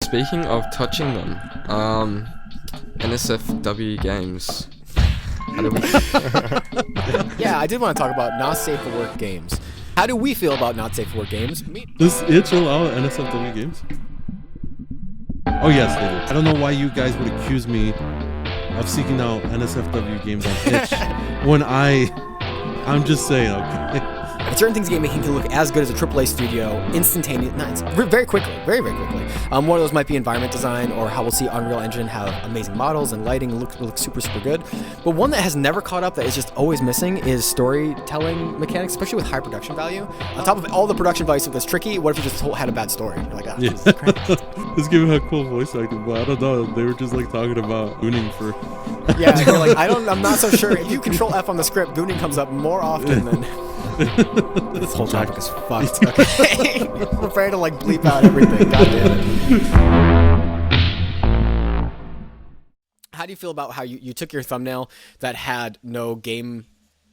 speaking of touching them, NSFW games. How do we? Yeah, I did want to talk about not safe for work games. How do we feel about not safe for work games? Does itch allow NSFW games? Oh yes, they do. I don't know why you guys would accuse me of seeking out NSFW games on itch when I'm just saying, okay. Certain things game making can look as good as a AAA studio instantaneously, very quickly, very quickly. One of those might be environment design, or how we'll see Unreal Engine have amazing models and lighting and look super good. But one that has never caught up, that is just always missing, is storytelling mechanics, especially with high production value. On top of all the production value stuff that's tricky, what if you just had a bad story? You're like, oh, Yeah. Jesus Christ. This game had cool voice acting, but I don't know. They were just like talking about gooning for. Yeah, you're like, I'm not so sure. If you control F on the script, gooning comes up more often than. This whole topic is fucked. Okay, prepare to like bleep out everything. God damn it. How do you feel about how you took your thumbnail that had no game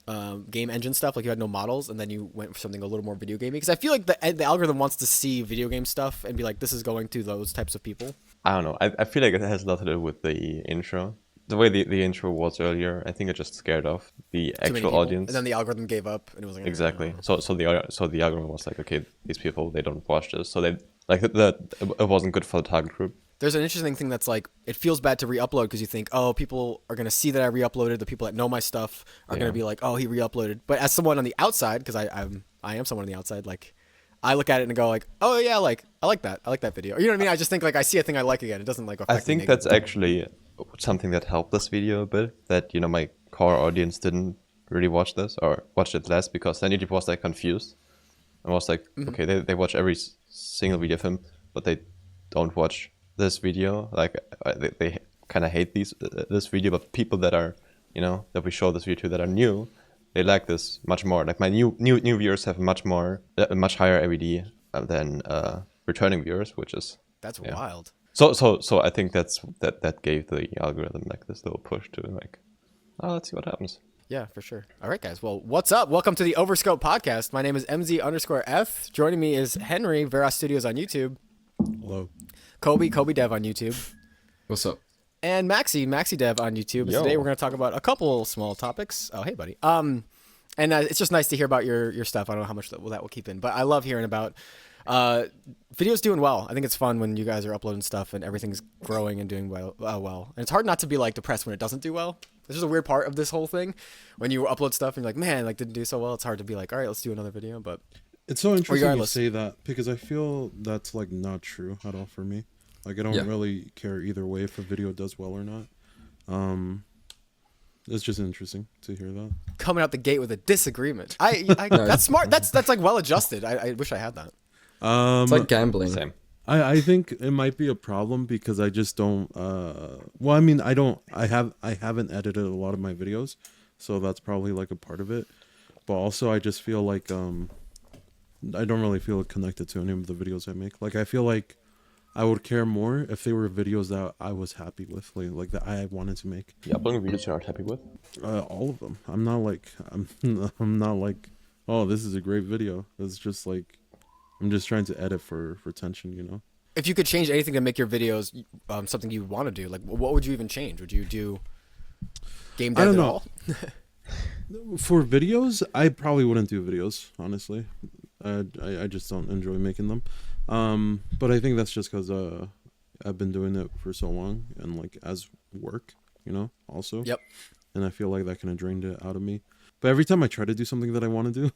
engine stuff, like you had no models, and then you went for something a little more video gamey? Because I feel like the algorithm wants to see video game stuff and be like, this is going to those types of people. I don't know. I feel like it has a lot to do with the intro. The way the intro was earlier, I think it just scared off the actual audience. And then the algorithm gave up, and it was like exactly. So the algorithm was like, okay, these people, they don't watch this, so they like it wasn't good for the target group. There's an interesting thing that's like, it feels bad to re-upload because you think, oh, people are gonna see that I re-uploaded. The people that know my stuff are gonna be like, oh, he re-uploaded. But as someone on the outside, because I am someone on the outside, like I look at it and go like, oh yeah, like I like that video. Or, you know what I mean? I just think like I see a thing I like again. It doesn't like affect. I think that's actually something that helped this video a bit, that my core audience didn't really watch this, or watched it less, because then it was like confused and was like, okay, they watch every single video of him, but they don't watch this video. Like they kind of hate this video, but people that are that we show this video to that are new, they like this much more. Like my new viewers have a much higher AVD than returning viewers, which is wild. So I think that gave the algorithm like this little push to like, oh, let's see what happens. Yeah, for sure. All right, guys. Well, what's up? Welcome to the Overscoped podcast. My name is MZ_F. Joining me is Henry, Veras Studios on YouTube. Hello. Kobe Dev on YouTube. What's up? And Maxi Dev on YouTube. Yo. Today we're going to talk about a couple small topics. Oh, hey, buddy. And it's just nice to hear about your stuff. I don't know how much that will keep in, but I love hearing about videos doing well. I think it's fun when you guys are uploading stuff and everything's growing and doing well. And it's hard not to be like depressed when it doesn't do well. This is a weird part of this whole thing. When you upload stuff and you're like, man, like didn't do so well. It's hard to be like, all right, let's do another video. But It's so interesting regardless, you say that, because I feel that's like not true at all for me. Like I don't really care either way if a video does well or not. It's just interesting to hear that. coming out the gate with a disagreement. That's smart. That's like well adjusted. I wish I had that. It's like gambling. Same. I think it might be a problem because I just don't well, I mean, I haven't edited a lot of my videos, so that's probably like a part of it. But also I just feel like I don't really feel connected to any of the videos I make. Like I feel like I would care more if they were videos that I was happy with, like that I wanted to make. You uploading videos you're not happy with? All of them. I'm not like, oh, this is a great video. It's just like, I'm just trying to edit for tension, If you could change anything to make your videos something you want to do, like what would you even change? Would you do game dev at all? For videos, I probably wouldn't do videos, honestly. I just don't enjoy making them. But I think that's just because I've been doing it for so long and like as work, also. Yep. And I feel like that kind of drained it out of me. But every time I try to do something that I want to do,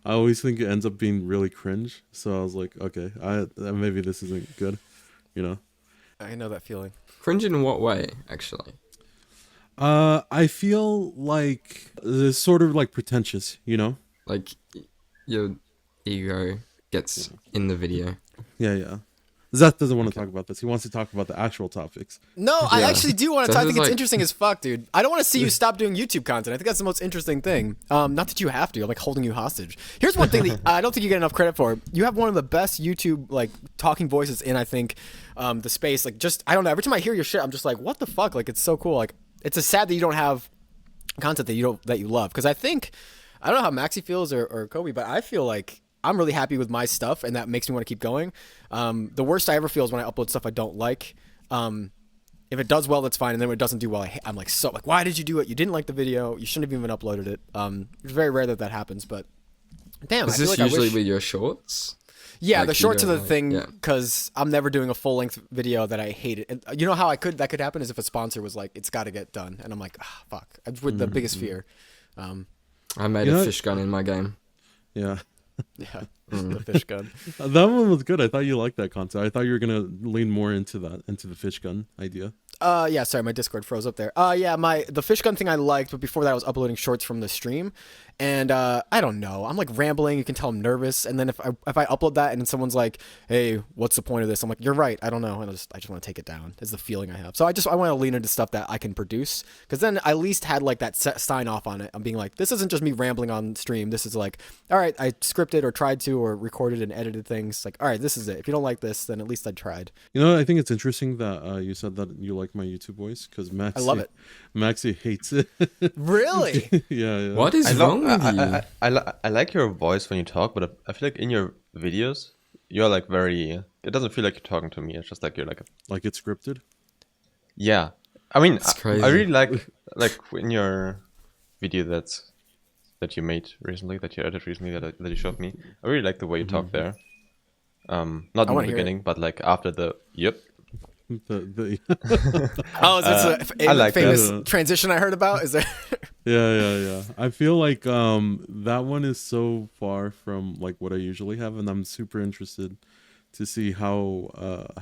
I always think it ends up being really cringe. So I was like, okay, maybe this isn't good, I know that feeling. Cringe in what way, actually? I feel like it's sort of like pretentious, Like your ego gets in the video. Yeah. Zeth doesn't want to talk about this. He wants to talk about the actual topics. No, I actually do want to talk. I think it's like- interesting as fuck, dude. I don't want to see you stop doing YouTube content. I think that's the most interesting thing. Not that you have to. I'm like holding you hostage. Here's one thing that I don't think you get enough credit for. You have one of the best YouTube like talking voices in, I think, the space. Like just, I don't know. Every time I hear your shit, I'm just like, what the fuck? Like it's so cool. Like it's a sad that you don't have content that you love. Because I think, I don't know how Maxi feels or Kobe, but I feel like I'm really happy with my stuff, and that makes me want to keep going. The worst I ever feel is when I upload stuff I don't like. If it does well, that's fine, and then when it doesn't do well, I'm like, why did you do it? You didn't like the video. You shouldn't have even uploaded it. It's very rare that happens, but damn. Is this usually with your shorts? Yeah, Like, the shorts are the like- thing yeah. because I'm never doing a full length video that I hate it. And you know how that could happen is if a sponsor was like, it's got to get done, and I'm like, fuck. It's with the biggest fear. I made You a know- fish gun in my game. Yeah. Yeah, the fish gun. That one was good. I thought you liked that concept. I thought you were gonna lean more into the fish gun idea. Yeah, sorry, my Discord froze up there. Yeah, the fish gun thing I liked, but before that I was uploading shorts from the stream, and I don't know, I'm like rambling. You can tell I'm nervous, and then if I upload that and then someone's like, "Hey, what's the point of this?" I'm like, "You're right, I don't know," and I just want to take it down. It's the feeling I have. So I want to lean into stuff that I can produce, because then I at least had like that sign off on it. I'm being like, this isn't just me rambling on stream. This is like, all right, I scripted or tried to or recorded and edited things. Like, all right, this is it. If you don't like this, then at least I tried. You know, I think it's interesting that you said that you like my YouTube voice because Maxi, I love it. Maxi hates it. Really? yeah. What is wrong with you? I like your voice when you talk, but I feel like in your videos, you're like very. It doesn't feel like you're talking to me. It's just like you're like. Like it's scripted. Yeah, I mean, It's I crazy. really like in your video that you made recently, that you edited recently, that you showed me. I really like the way you talk there. Not in the wanna hear it. beginning, but like after the yep. The Oh, is this a I like famous that. transition I heard about? Is there? yeah. I feel like that one is so far from like what I usually have, and I'm super interested to see how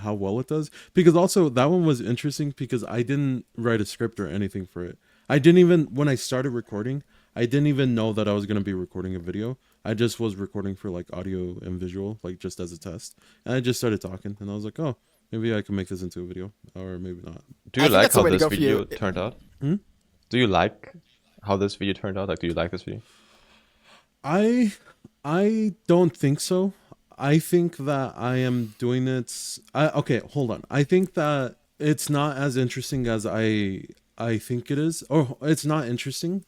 well it does. Because also that one was interesting because I didn't write a script or anything for it. I didn't even when I started recording, I didn't even know that I was gonna be recording a video. I just was recording for like audio and visual, like just as a test. And I just started talking, and I was like, oh, maybe I can make this into a video, or maybe not. Do I you think like that's the how way to this go for video you. turned out? Hmm? Do you like how this video turned out? Like, do you like this video? I don't think so. I think that I am doing it. Okay, hold on. I think that it's not as interesting as I think it is, or it's not interesting.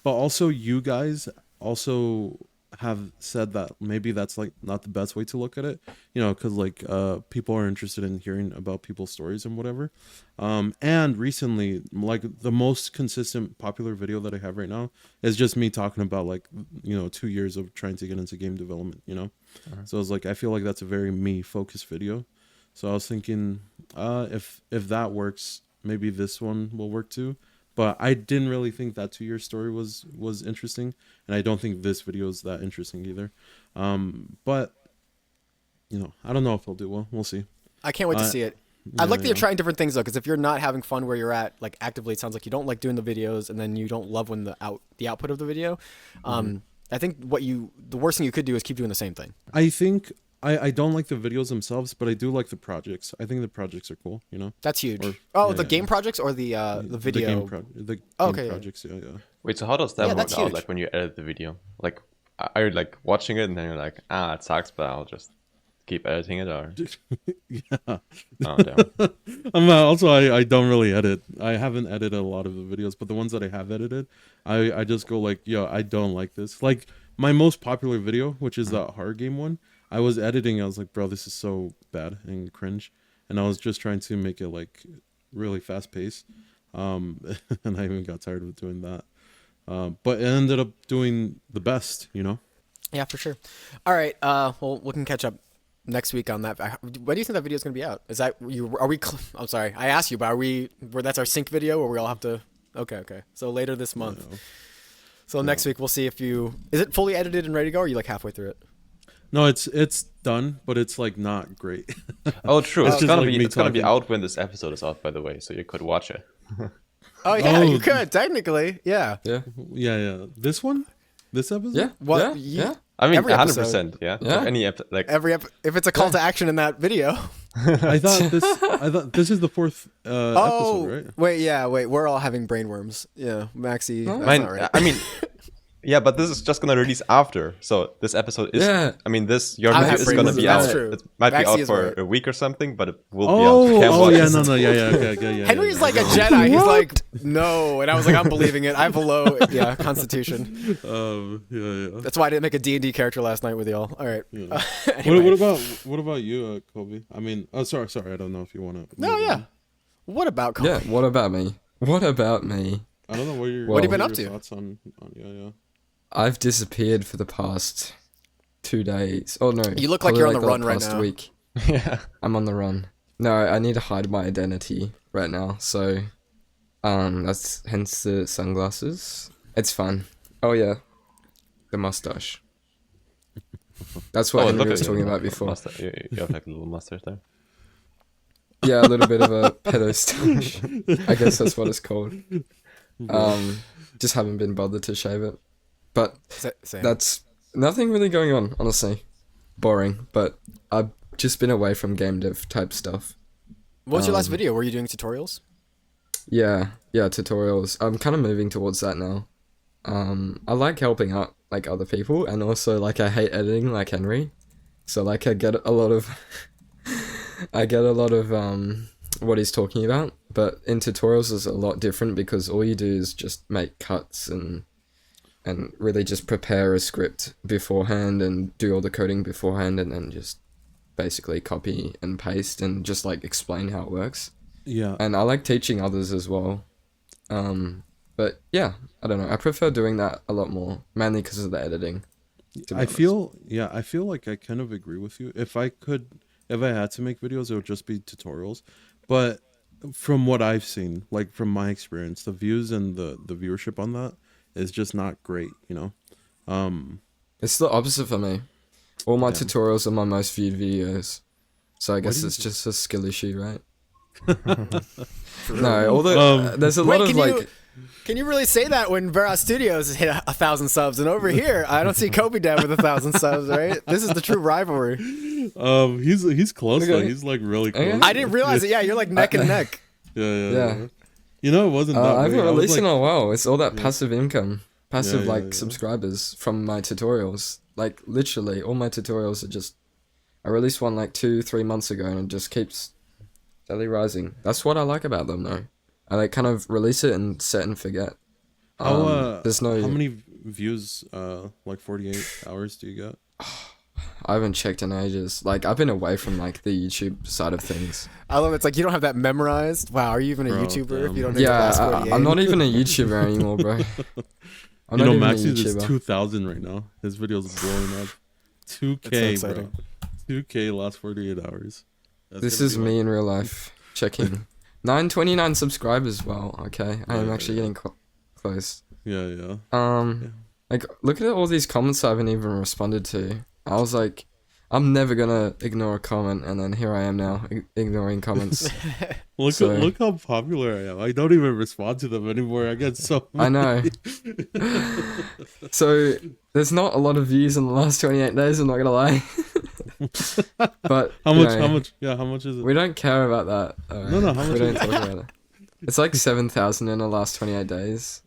But also, you guys also have said that maybe that's like not the best way to look at it, you know, because like people are interested in hearing about people's stories and whatever. And recently, like the most consistent popular video that I have right now is just me talking about like, you know, 2 years of trying to get into game development, you know. So it's like I feel like that's a very me focused video. So I was thinking if that works, maybe this one will work too. But I didn't really think that 2 year story was interesting, and I don't think this video is that interesting either. But you know, I don't know if I'll do well. We'll see. I can't wait to see it. I'd like that you're trying different things though, because if you're not having fun where you're at, like actively, it sounds like you don't like doing the videos, and then you don't love when the output of the video. I think the worst thing you could do is keep doing the same thing. I think I don't like the videos themselves, but I do like the projects. I think the projects are cool. You know, That's huge. Or- The yeah. game projects or the video. the game Okay. projects. Yeah. Wait, so how does that Yeah, work that's out? huge. Like when you edit the video, like are you like watching it and then you're like, it sucks, but I'll just keep editing it, or Yeah. oh damn. Also, I don't really edit. I haven't edited a lot of the videos, but the ones that I have edited, I just go like, yo, I don't like this. Like my most popular video, which is that horror game one, I was editing. I was like, bro, this is so bad and cringe, and I was just trying to make it like really fast paced. And I even got tired of doing that. But it ended up doing the best, you know. Yeah, for sure. All right. Well, we can catch up next week on that. When do you think that video is going to be out? Is that you? Are we? I'm sorry, I asked you, but are we? Where that's our sync video, or we all have to? Okay. So later this month. No. So next week we'll see if you. Is it fully edited and ready to go, or are you like halfway through it? No, it's done, but it's like not great. Oh, true. It's It's just gonna like be me it's gonna be talking. out when this episode is out, by the way, so you could watch it. Oh yeah, Oh. you could technically. Yeah. Yeah. Yeah. This one, this episode. Yeah. What? Yeah. I mean, Every 100%. Yeah. Yeah. Like any If it's a call to action in that video. I thought this is the fourth episode, right? Wait. We're all having brainworms. Yeah, Maxi. That's Mine, not right. I mean, Yeah, but this is just gonna release after. So this episode is. Yeah. I mean, your I video have is brain gonna worms, be that's out. true. It might be Maxie out is for right. a week or something, but it will Oh, be out. Can't oh watch yeah, it. no, yeah. Henry's like a Jedi. He's like, no, and I was like, I'm believing it. I have a low, constitution. Yeah. That's why I didn't make a D&D character last night with y'all. All right. Yeah. Anyway. What about you, Kobe? I mean, oh, sorry, I don't know if you want to. No, yeah. What about Kobe? Yeah, what about me? What about me? I don't know what your What have you been your up to? Thoughts on yeah. I've disappeared for the past 2 days. Oh no. You look like probably you're on the the run right past now. Week. Yeah. I'm on the run. No, I need to hide my identity right now. So, that's hence the sunglasses. It's fun. Oh yeah, the mustache. That's what Henry was talking about before. Mustache. You have like a little mustache there. Yeah, a little bit of a pedo stash. I guess that's what it's called. Just haven't been bothered to shave it. But Same. that's nothing really going on, honestly. Boring, but I've just been away from game dev type stuff. What was your last video? Were you doing tutorials? Yeah, tutorials. I'm kind of moving towards that now. I like helping out like other people, and also like I hate editing like Henry. So like I get a lot of what he's talking about, but in tutorials is a lot different because all you do is just make cuts and really just prepare a script beforehand and do all the coding beforehand and then just basically copy and paste and just like explain how it works. Yeah. And I like teaching others as well. But yeah, I don't know. I prefer doing that a lot more, mainly because of the editing. I feel like I kind of agree with you. If I had to make videos, it would just be tutorials. But from what I've seen, like from my experience, the views and the viewership on that is just not great, you know? It's the opposite for me. All my tutorials are my most viewed videos. So I guess it's just a skill issue, right? No, although there's a lot of like... Can you really say that when Vera Studios has hit 1,000 subs, and over here I don't see Kobe Dev with 1,000 subs, right? This is the true rivalry. He's close though. Okay. He's like really Okay. close. I didn't realize it. Yeah, you're like neck and neck. Yeah. You know, it wasn't that. I haven't big. I was released in like, a while. It's all that passive income, passive Yeah, like yeah. subscribers from my tutorials. Like literally, all my tutorials are just. I released one like 2-3 months ago, and it just keeps steadily rising. That's what I like about them, though. I like kind of release it and set and forget. There's no. How many views? Like 48 hours do you get? I haven't checked in ages. Like I've been away from like the YouTube side of things. I love it. It's like you don't have that memorized. Wow, are you even a Bro, YouTuber damn. if you don't know the last 48? I'm not even a YouTuber anymore, bro. I'm You not know, even a Maxie's is YouTuber. 2,000 right now. His video's blowing up. 2K, so bro. 2K last 48 hours. That's This gonna is be me like- in real life checking. 929 subscribers. Well, okay, I am Yeah, actually yeah. getting close. Yeah. Like look at all these comments I haven't even responded to. I was like, I'm never gonna ignore a comment, and then here I am now ignoring comments. So- Look how popular I am. I don't even respond to them anymore. I get so I know. So there's not a lot of views in the last 28 days. I'm not gonna lie. But How you much? know, How much? Yeah, how much is it? We don't care about that. Alright? No, how much We don't is talk about it. It's like 7,000 in the last 28 days.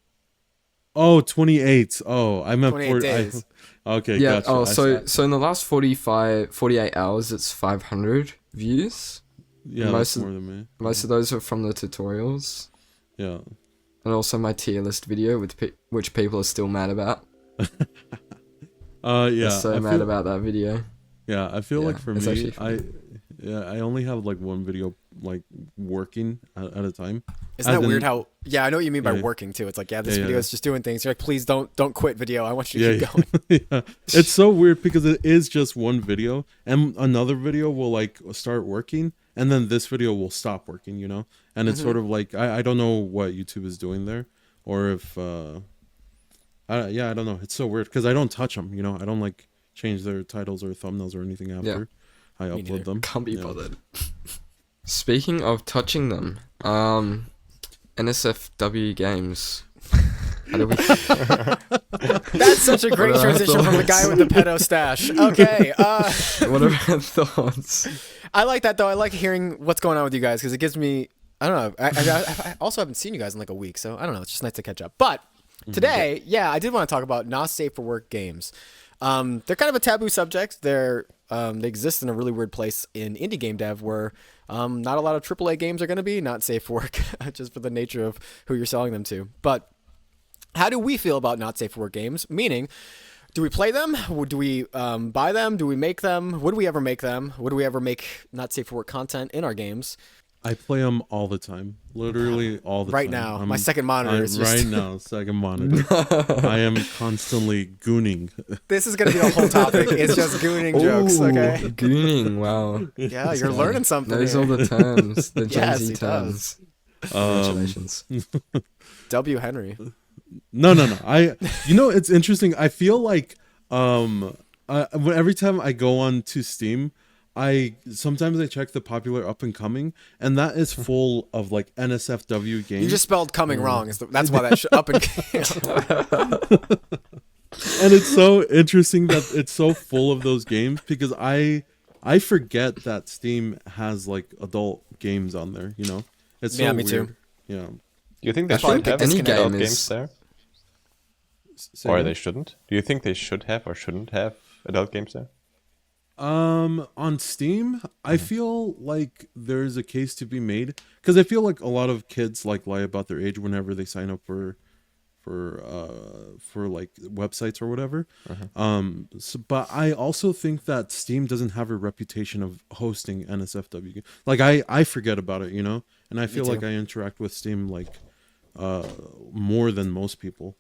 Oh, 28. Oh, I meant 28 40. days. Okay, Yeah. gotcha. Oh, I so in the last 48 hours, it's 500 views. yeah, most that's of- more than me. Most of those are from the tutorials, Yeah. and also my tier list video, which people are still mad about. Yeah. They're so I mad feel- about that video. Yeah, I feel like Yeah, for it's me, actually fun. I only have like one video like working at a time. Isn't that As in- weird how? Yeah, I know what you mean by Yeah. working too. It's like, yeah, this Yeah, video yeah. is just doing things. You're like, please don't quit video. I want you to Yeah, keep going. yeah. It's so weird because it is just one video and another video will like start working and then this video will stop working, you know? And it's sort of like I don't know what YouTube is doing there or if I don't know. It's so weird because I don't touch them, you know? I don't like change their titles or thumbnails or anything after I Me neither. upload them. Can't be Yeah. bothered. Speaking of touching them, NSFW games. How do we? That's such a great What are our transition from the guy thoughts? with the pedo stash. Okay. What are our thoughts? I like that though. I like hearing what's going on with you guys because it gives me. I don't know. I also haven't seen you guys in like a week, so I don't know. It's just nice to catch up. But Today, I did want to talk about not safe for work games. They're kind of a taboo subject. They exist in a really weird place in indie game dev where not a lot of AAA games are going to be not safe for work, just for the nature of who you're selling them to. But how do we feel about not safe for work games? Meaning, do we play them? Do we buy them? Do we make them? Would we ever make them? Would we ever make not safe for work content in our games? I play them all the time, literally all the time. Right now, my second monitor is just... Right now, second monitor. I am constantly gooning. This is going to be a whole topic. It's just gooning jokes, okay? Gooning, wow. Yeah, you're learning something. Knows here. all the terms, the Gen Yes, Z he terms. Congratulations. W. Henry. No. It's interesting. I feel like every time I go on to Steam, sometimes I check the popular up and coming, and that is full of like NSFW games. You just spelled coming wrong. That's why that up and And it's so interesting that it's so full of those games because I forget that Steam has like adult games on there. You know, it's so Yeah, me weird. too. Yeah. Do you think they I should think have any adult game games is- there? Say Or again? they shouldn't? Do you think they should have or shouldn't have adult games there? On Steam, I feel like there's a case to be made because I feel like a lot of kids like lie about their age whenever they sign up for like websites or whatever. But I also think that Steam doesn't have a reputation of hosting NSFW games. Like I forget about it, you know, and I feel too. like I interact with Steam like more than most people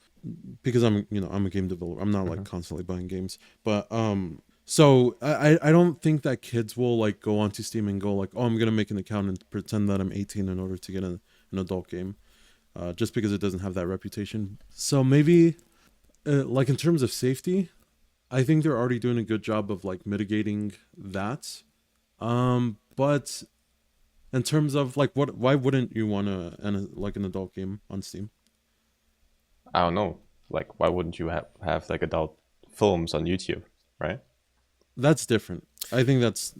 because I'm a game developer. I'm not like constantly buying games, but so I don't think that kids will like go onto Steam and go like, oh, I'm gonna make an account and pretend that I'm 18 in order to get an adult game, just because it doesn't have that reputation. So maybe, like in terms of safety, I think they're already doing a good job of like mitigating that. But in terms of like why wouldn't you want an adult game on Steam? I don't know. Like, why wouldn't you have like adult films on YouTube, right? That's different. I think that's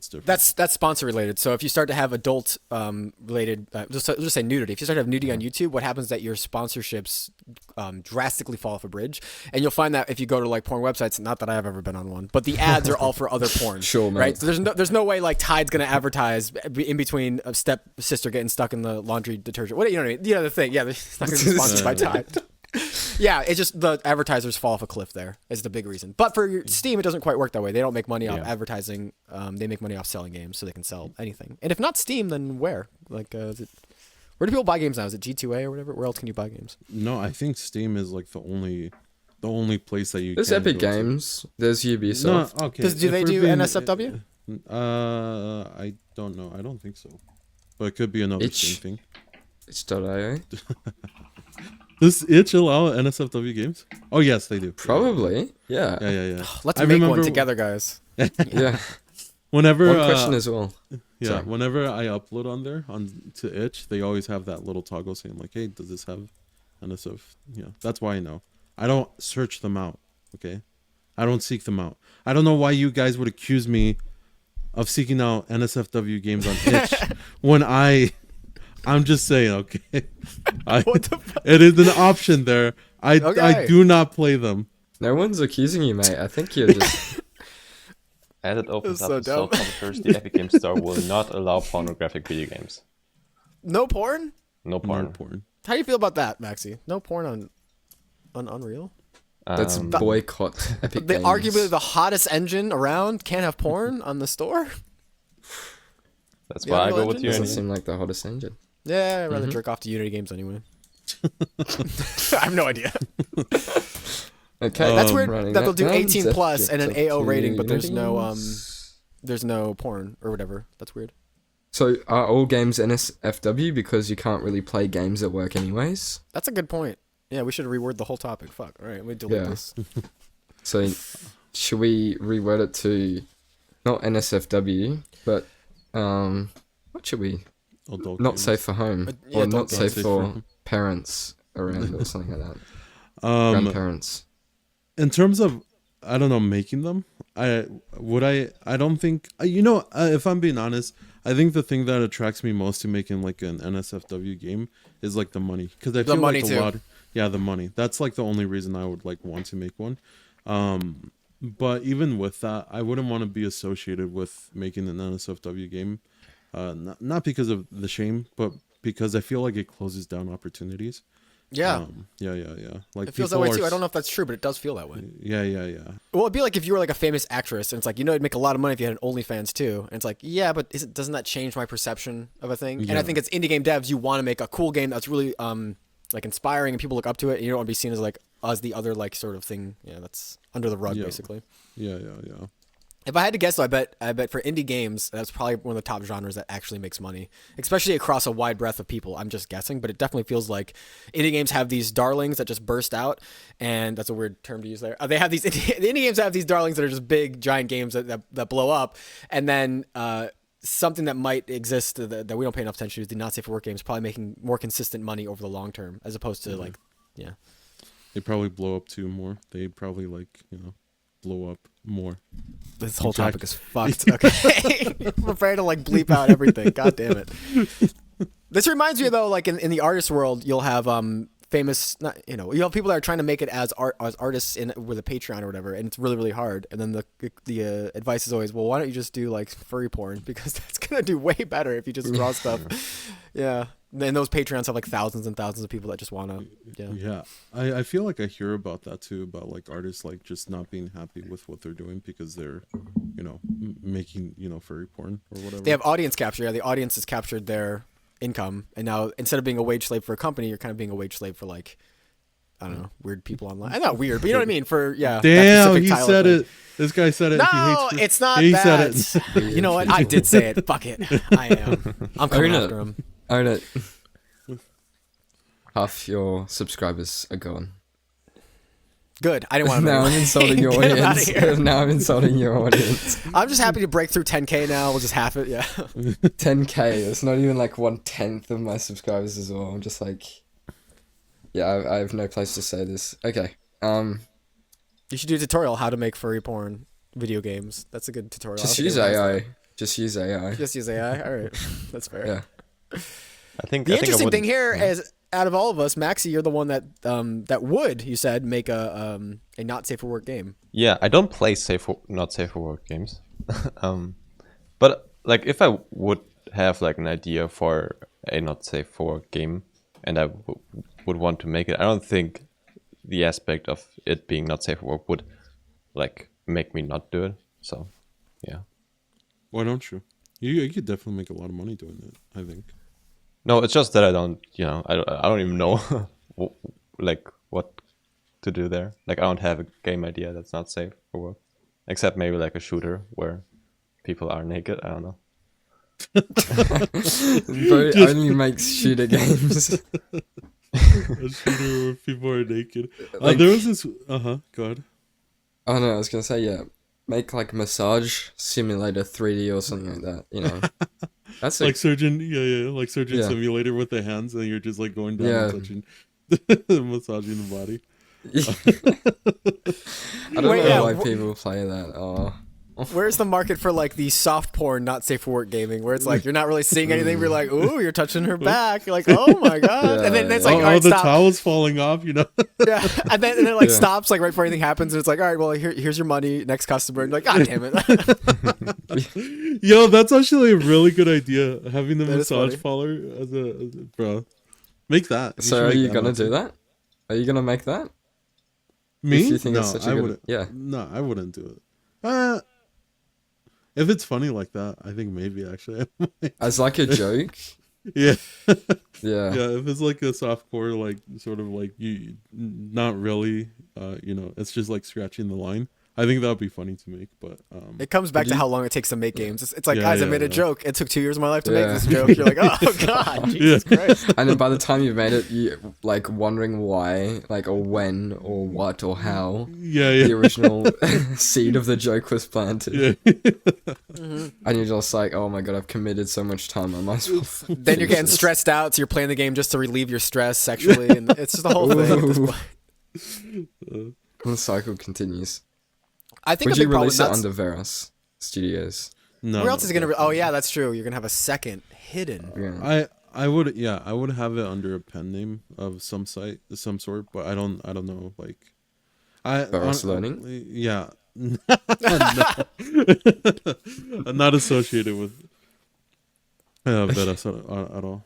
different. That's sponsor related. So if you start to have adult related, just say nudity. If you start to have nudity on YouTube, what happens is that your sponsorships drastically fall off a bridge, and you'll find that if you go to like porn websites, not that I have ever been on one, but the ads are all for other porn. Sure, mate. Right. So there's no way like Tide's gonna advertise in between a stepsister getting stuck in the laundry detergent. What, you know what I mean? You know the thing. Yeah, it's not gonna be sponsored by Tide. Yeah, it's just the advertisers fall off a cliff there is the big reason. But for Steam, it doesn't quite work that way. They don't make money off advertising. They make money off selling games, so they can sell anything. And if not Steam, then where? Like, where do people buy games now? Is it G2A or whatever? Where else can you buy games? No, I think Steam is like the only place that you There's can Epic go to. Games. There's Ubisoft. No, okay. Do they if do we're being- NSFW? I don't know. I don't think so. But it could be another Itch. Steam thing. Itch.io. Does Itch allow NSFW games? Oh yes, they do. Probably. Yeah. Yeah. Let's I make remember one together, guys. Yeah. Whenever One question as well. yeah, Sorry. whenever I upload on there to Itch, they always have that little toggle saying like, "Hey, does this have NSF?" Yeah, that's why I know. I don't search them out. Okay, I don't seek them out. I don't know why you guys would accuse me of seeking out NSFW games on Itch when I'm just saying, okay. What the fuck? It is an option there. I Okay. do not play them. No one's accusing you, mate. I think you're just. As it opens That's up so to sell dumb. publishers, the Epic Games Store will not allow pornographic video games. No porn? No porn. No porn. How do you feel about that, Maxi? No porn on Unreal? That's boycott Epic Games. Arguably the hottest engine around can't have porn on the store? That's The why I Unreal go with Engine you. Doesn't Andy. seem like the hottest engine. Yeah, I'd rather jerk off to Unity games anyway. I have no idea. Okay. That's weird running that they'll do down, 18 Zeph plus and an gets up AO to rating, but there's Unity. no porn or whatever. That's weird. So are all games NSFW because you can't really play games at work anyways? That's a good point. Yeah, we should reword the whole topic. Fuck. All right, we delete Yeah. this. So should we reword it to not NSFW, but what should we? Adult Not games. safe for home yeah, or adult not games. safe Safe for for home. parents around or something like that. Grandparents. In terms of, I don't know, making them, I don't think, if I'm being honest, I think the thing that attracts me most to making like an NSFW game is like the money. Because I feel money like too. Yeah, the money. That's like the only reason I would like want to make one. But even with that, I wouldn't want to be associated with making an NSFW game. Not because of the shame, but because I feel like it closes down opportunities. Yeah. Yeah. Like It feels that way people too. are I don't know if that's true, but it does feel that way. Yeah. Well, it'd be like if you were like a famous actress, and it's like, it'd make a lot of money if you had an OnlyFans too. And it's like, yeah, but doesn't that change my perception of a thing? And Yeah. I think it's indie game devs. You want to make a cool game that's really like inspiring and people look up to it. And you don't want to be seen as like as the other like sort of thing. Yeah, that's under the rug basically. Yeah. If I had to guess, though, I bet for indie games, that's probably one of the top genres that actually makes money, especially across a wide breadth of people. I'm just guessing, but it definitely feels like indie games have these darlings that just burst out, and that's a weird term to use there. They have these the indie games have these darlings that are just big, giant games that blow up, and then something that might exist that we don't pay enough attention to is the not safe for work games, probably making more consistent money over the long term, as opposed to like, yeah. They probably blow up too more. They probably like blow up more. This whole topic is fucked. Okay. Prepare to like bleep out everything. God damn it. This reminds me though, like in the artist world, you'll have famous, you have people that are trying to make it as artists with a Patreon or whatever, and it's really, really hard. And then the advice is always, well, why don't you just do like furry porn, because that's gonna do way better if you just draw stuff. Yeah. And those Patreons have like thousands and thousands of people that just want to. Yeah. I feel like I hear about that too, about like artists like just not being happy with what they're doing because they're, making, furry porn or whatever. They have audience capture. Yeah, the audience has captured their income, and now instead of being a wage slave for a company, you're kind of being a wage slave for like, I don't know, weird people online. I'm not weird, but you know what I mean. For damn, he said thing. It. This guy said it. No, it's not he that. Said it. You know what? I did say it. Fuck it. I'm coming after him. Own it. Half your subscribers are gone. Good. I didn't want to. Now I'm insulting your audience. Now I'm insulting your audience. I'm just happy to break through 10K now. We'll just half it. Yeah. 10K. It's not even like 1/10 of my subscribers as well. I'm just like, yeah, I have no place to say this. Okay. You should do a tutorial how to make furry porn video games. That's a good tutorial. Just use AI. Just use AI. Just use AI. All right. That's fair. Yeah. I think the interesting thing here is, out of all of us, Maxi, you're the one that would, you said, make a not safe for work game. Yeah, I don't play not safe for work games. But like if I would have like an idea for a not safe for work game and I would want to make it, I don't think the aspect of it being not safe for work would like make me not do it. So, yeah. Why don't you? You could definitely make a lot of money doing it, I think. No, it's just that I don't, I don't even know like what to do there. Like I don't have a game idea that's not safe for work, except maybe like a shooter where people are naked. I don't know. Bro only makes shooter games. A shooter where people are naked. Like, there was this. Go ahead. Oh no, I was gonna say make like Massage Simulator 3D or something like that. That's like Surgeon, like Surgeon Simulator with the hands, and you're just like going down and touching, massaging the body. I don't know why people play that. Oh. Where's the market for like the soft porn, not safe for work gaming, where it's like you're not really seeing anything, but you're like, ooh, you're touching her back. You're like, oh my god, and then it's like, all right, the stop. towel's falling off, Yeah, and then it like stops like right before anything happens, and it's like, all right, well, here's your money, next customer, and you're like, god damn it. Yo, that's actually a really good idea. Having the massage parlor as a bro, make that. So are you gonna do that? Are you gonna make that? Me? If you think no, it's such a I good... wouldn't. Yeah. No, I wouldn't do it. If it's funny like that, I think maybe actually. As like a joke. Yeah. Yeah. Yeah. If it's like a softcore, like sort of like you, not really. It's just like scratching the line. I think that would be funny to make, but it comes back to how long it takes to make games. It's like, Yeah, guys, I yeah, made a yeah. joke. It took 2 years of my life to make this joke. You're like, oh god, Jesus Christ. And then by the time you've made it, you like wondering why, like, or when, or what, or how the original seed of the joke was planted. And you're just like, oh my god, I've committed so much time. I might as well. Then you're getting stressed out, so you're playing the game just to relieve your stress sexually, and it's just the whole thing at this point. And the cycle continues. I think Would a you big problem release it that's under Veras Studios? no. where else is it gonna? Oh yeah, that's true. You're gonna have a second hidden. Yeah. I would have it under a pen name of some sort, but I don't know, like Boris Learning? Yeah. I'm not associated with Veras at all.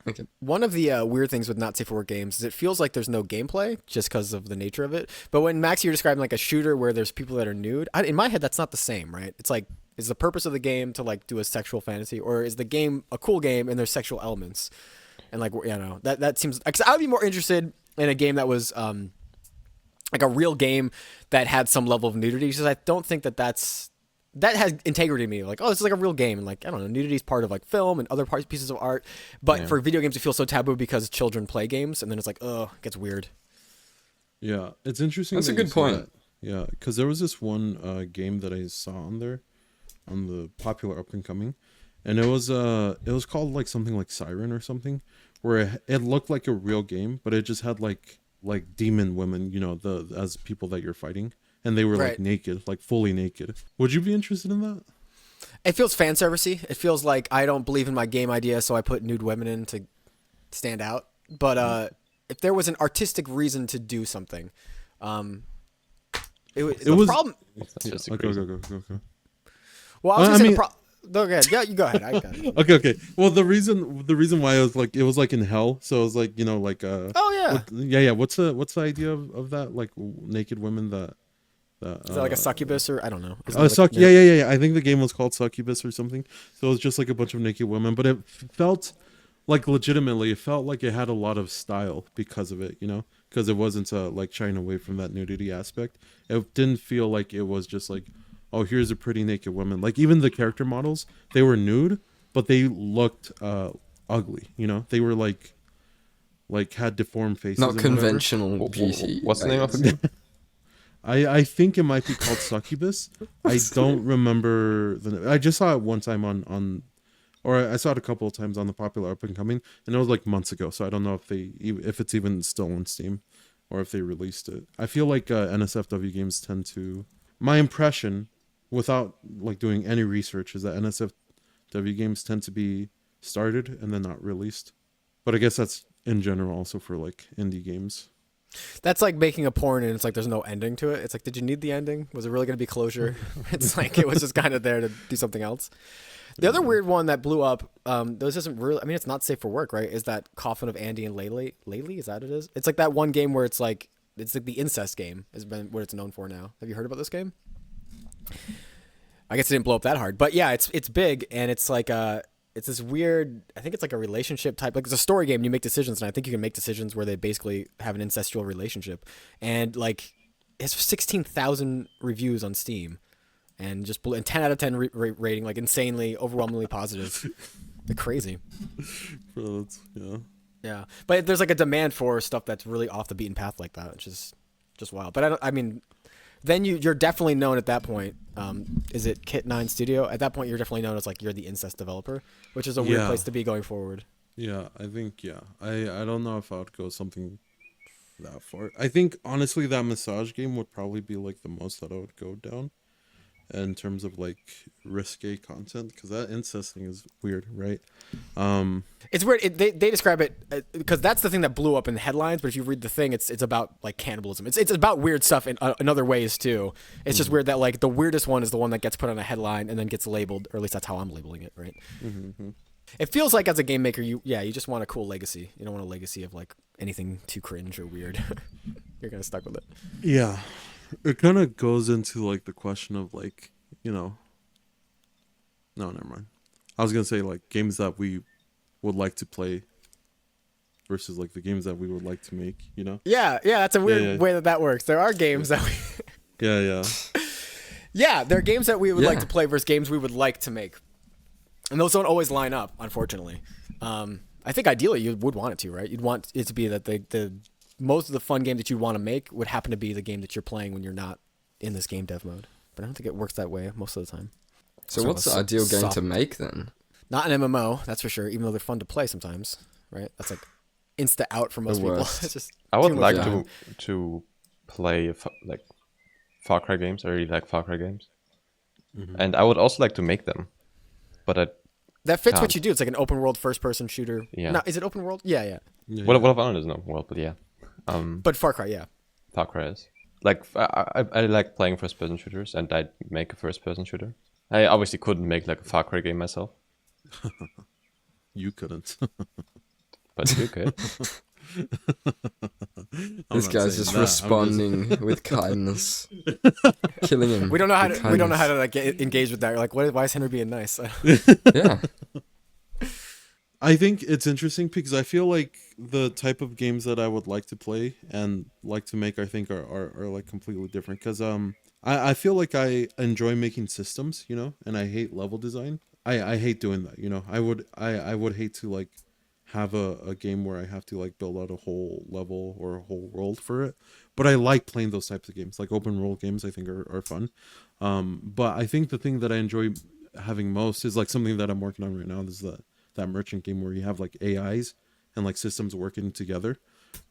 Okay. One of the weird things with not safe for work games is it feels like there's no gameplay just because of the nature of it. But when Max, you're describing like a shooter where there's people that are nude, in my head that's not the same, right? It's like, is the purpose of the game to like do a sexual fantasy, or is the game a cool game and there's sexual elements? And like, you know, that seems. Cause I would be more interested in a game that was like a real game that had some level of nudity, because I don't think that has integrity to me. Like, oh, this is like a real game, and like, I don't know, nudity is part of like film and other pieces of art. But for video games, it feels so taboo because children play games, and then it's like, oh, it gets weird. Yeah, it's interesting. That's a good point. That. Yeah, because there was this one game that I saw on there, on the popular up and coming, and it was called like something like Siren or something, where it looked like a real game, but it just had like demon women, you know, as people that you're fighting. And they were like naked, like fully naked. Would you be interested in that? It feels fan servicey. It feels like I don't believe in my game idea, so I put nude women in to stand out. But if there was an artistic reason to do something, it was problem. Go. Well, I was gonna say go ahead. Yeah, you go ahead. I got it. Okay. Well, the reason why it was like in hell, so it was like, you know, like oh yeah. What's the idea of that, like naked women that. Is that like a succubus, or I don't know? Yeah. I think the game was called Succubus or something. So it was just like a bunch of naked women, but it felt like legitimately, it felt like it had a lot of style because of it, you know, because it wasn't like shying away from that nudity aspect. It didn't feel like it was just like, oh, here's a pretty naked woman. Like even the character models, they were nude, but they looked ugly, you know. They were like had deformed faces. Not conventional beauty. What's the name of the game? I think it might be called Succubus. I don't remember the name. I just saw it one time or I saw it a couple of times on the popular up and coming, and it was like months ago. So I don't know if it's even still on Steam, or if they released it. I feel like NSFW games tend to. My impression, without like doing any research, is that NSFW games tend to be started and then not released. But I guess that's in general also for like indie games. That's like making a porn and it's like there's no ending to it. It's like, did you need the ending? Was it really going to be closure? It's like it was just kind of there to do something else. The other weird one that blew up, this isn't really, I mean, it's not safe for work, right? Is that Coffin of Andy and Laylee? Laylee, is that what it is? It's like that one game where it's like the incest game has been what it's known for now. Have you heard about this game? I guess it didn't blow up that hard, but yeah, it's big, and it's like it's this weird, I think it's like a relationship type, like it's a story game and you make decisions, and I think you can make decisions where they basically have an incestual relationship, and like it's 16,000 reviews on Steam, and 10 out of 10 rating, like insanely, overwhelmingly positive. They're crazy. Bro, yeah, but there's like a demand for stuff that's really off the beaten path like that, which is just wild. But I mean, then you're definitely known at that point. Is it Kit 9 Studio? At that point, you're definitely known as like you're the incest developer, which is a weird place to be going forward. Yeah, I think I don't know if I would go something that far. I think honestly that massage game would probably be like the most that I would go down in terms of like risque content, because that incest thing is weird, right? It's weird. They describe it because that's the thing that blew up in the headlines. But if you read the thing, it's about like cannibalism. It's about weird stuff in other ways too. It's just weird that like the weirdest one is the one that gets put on a headline and then gets labeled, or at least that's how I'm labeling it, right? Mm-hmm. It feels like as a game maker, you just want a cool legacy. You don't want a legacy of like anything too cringe or weird. You're kind of stuck with it. Yeah, it kind of goes into like the question of like, you know. No, never mind. I was gonna say like games that we would like to play versus like the games that we would like to make, you know? Yeah, that's a weird way that works. There are games that we Yeah, there are games that we would like to play versus games we would like to make. And those don't always line up, unfortunately. I think ideally you would want it to, right? You'd want it to be that the most of the fun game that you want to make would happen to be the game that you're playing when you're not in this game dev mode. But I don't think it works that way most of the time. So what's the ideal game to make then? Not an MMO, that's for sure, even though they're fun to play sometimes, right? That's like insta out for most people. It's just I would like to play like Far Cry games. I really like Far Cry games. Mm-hmm. And I would also like to make them. But That fits what can't. you do. It's like an open world first person shooter. Yeah. No, is it open world? Yeah, yeah. Yeah, What of Honor is no world, but yeah. But Far Cry, yeah. Far Cry is. Like I like playing first person shooters, and I'd make a first person shooter. I obviously couldn't make like a Far Cry game myself, you couldn't. but you could. This guy's just responding with kindness, killing him. We don't know how with to. We don't know how kindness. to like engage with that. You're like, why is Henry being nice? Yeah, I think it's interesting because I feel like the type of games that I would like to play and like to make, I think are like completely different. Because I feel like I enjoy making systems, you know, and I hate level design. I hate doing that, you know. I would hate to like have a game where I have to like build out a whole level or a whole world for it. But I like playing those types of games, like open world games. I think are fun. But I think the thing that I enjoy having most is like something that I'm working on right now. Is that merchant game where you have like AIs and like systems working together.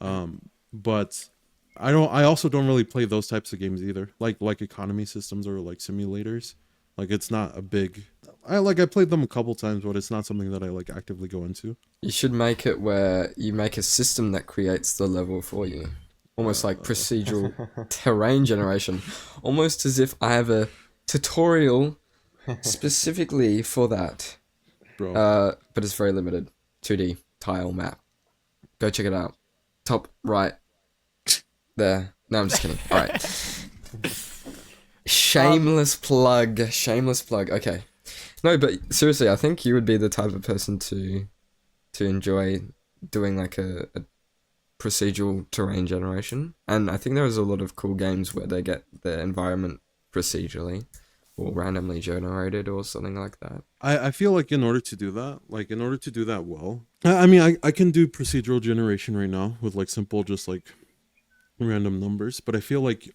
But I also don't really play those types of games either. Like economy systems or like simulators. Like it's not a big I played them a couple times, but it's not something that I like actively go into. you should make it where you make a system that creates the level for you, almost like procedural terrain generation, almost as if I have a tutorial specifically for that. Bro. But it's very limited. 2D tile map. Go check it out. Top right. There. No, I'm just kidding. All right. Shameless plug. Shameless plug. Okay. No, but seriously, I think you would be the type of person to enjoy doing like a procedural terrain generation. And I think there's a lot of cool games where they get the environment procedurally or randomly generated or something like that. I feel like in order to do that well, I mean, I can do procedural generation right now with like simple, just like random numbers. But I feel like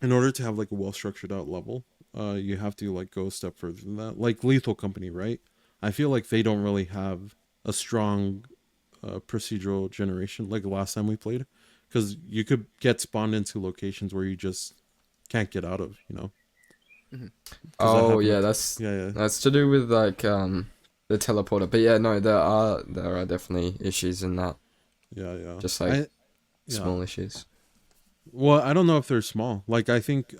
in order to have like a well structured out level, you have to like go a step further than that. Like Lethal Company, right? I feel like they don't really have a strong procedural generation like the last time we played, because you could get spawned into locations where you just can't get out of, you know. Oh yeah, that's Yeah. that's to do with like the teleporter. But yeah, no, there are definitely issues in that. Yeah. Just like Yeah. small issues. Well, I don't know if they're small. Like I think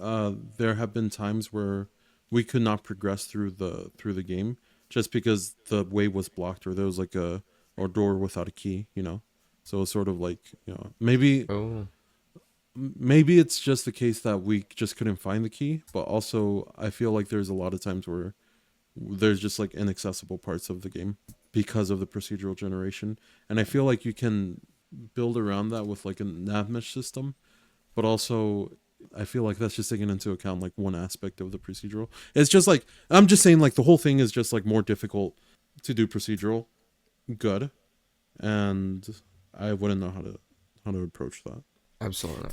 there have been times where we could not progress through the game just because the way was blocked or there was like a door without a key, you know. So it's sort of like, you know, maybe it's just the case that we just couldn't find the key, but also I feel like there's a lot of times where there's just like inaccessible parts of the game because of the procedural generation. And I feel like you can build around that with like a nav mesh system, but also I feel like that's just taking into account like one aspect of the procedural. It's just like, I'm just saying like the whole thing is just like more difficult to do procedural good, and I wouldn't know how to approach that. Absolutely.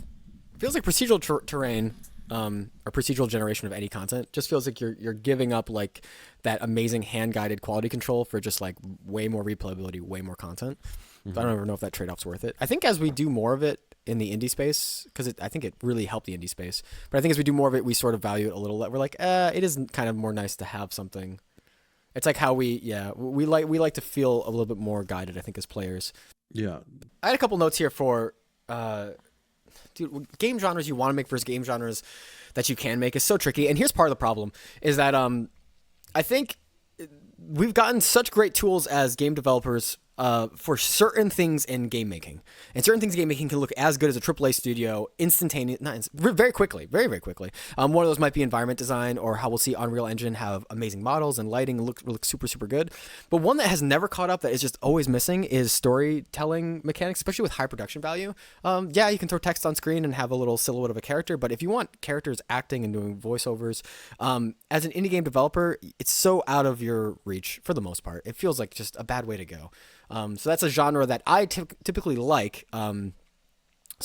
Feels like procedural terrain or procedural generation of any content just feels like you're giving up like that amazing hand guided quality control for just like way more replayability, way more content. So I don't ever know if that trade off's worth it. I think as we do more of it in the indie space, because I think it really helped the indie space, but I think as we do more of it, we sort of value it a little. We're like, it is kind of more nice to have something. It's like how we like to feel a little bit more guided, I think, as players. Yeah. I had a couple notes here for game genres you want to make versus game genres that you can make is so tricky. And here's part of the problem is that I think we've gotten such great tools as game developers for certain things in game making. And certain things in game making can look as good as a AAA studio very quickly, very, very quickly. One of those might be environment design, or how we'll see Unreal Engine have amazing models and lighting and look super, super good. But one that has never caught up, that is just always missing, is storytelling mechanics, especially with high production value. Yeah, you can throw text on screen and have a little silhouette of a character, but if you want characters acting and doing voiceovers, as an indie game developer, it's so out of your reach for the most part. It feels like just a bad way to go. So that's a genre that I typically like. Some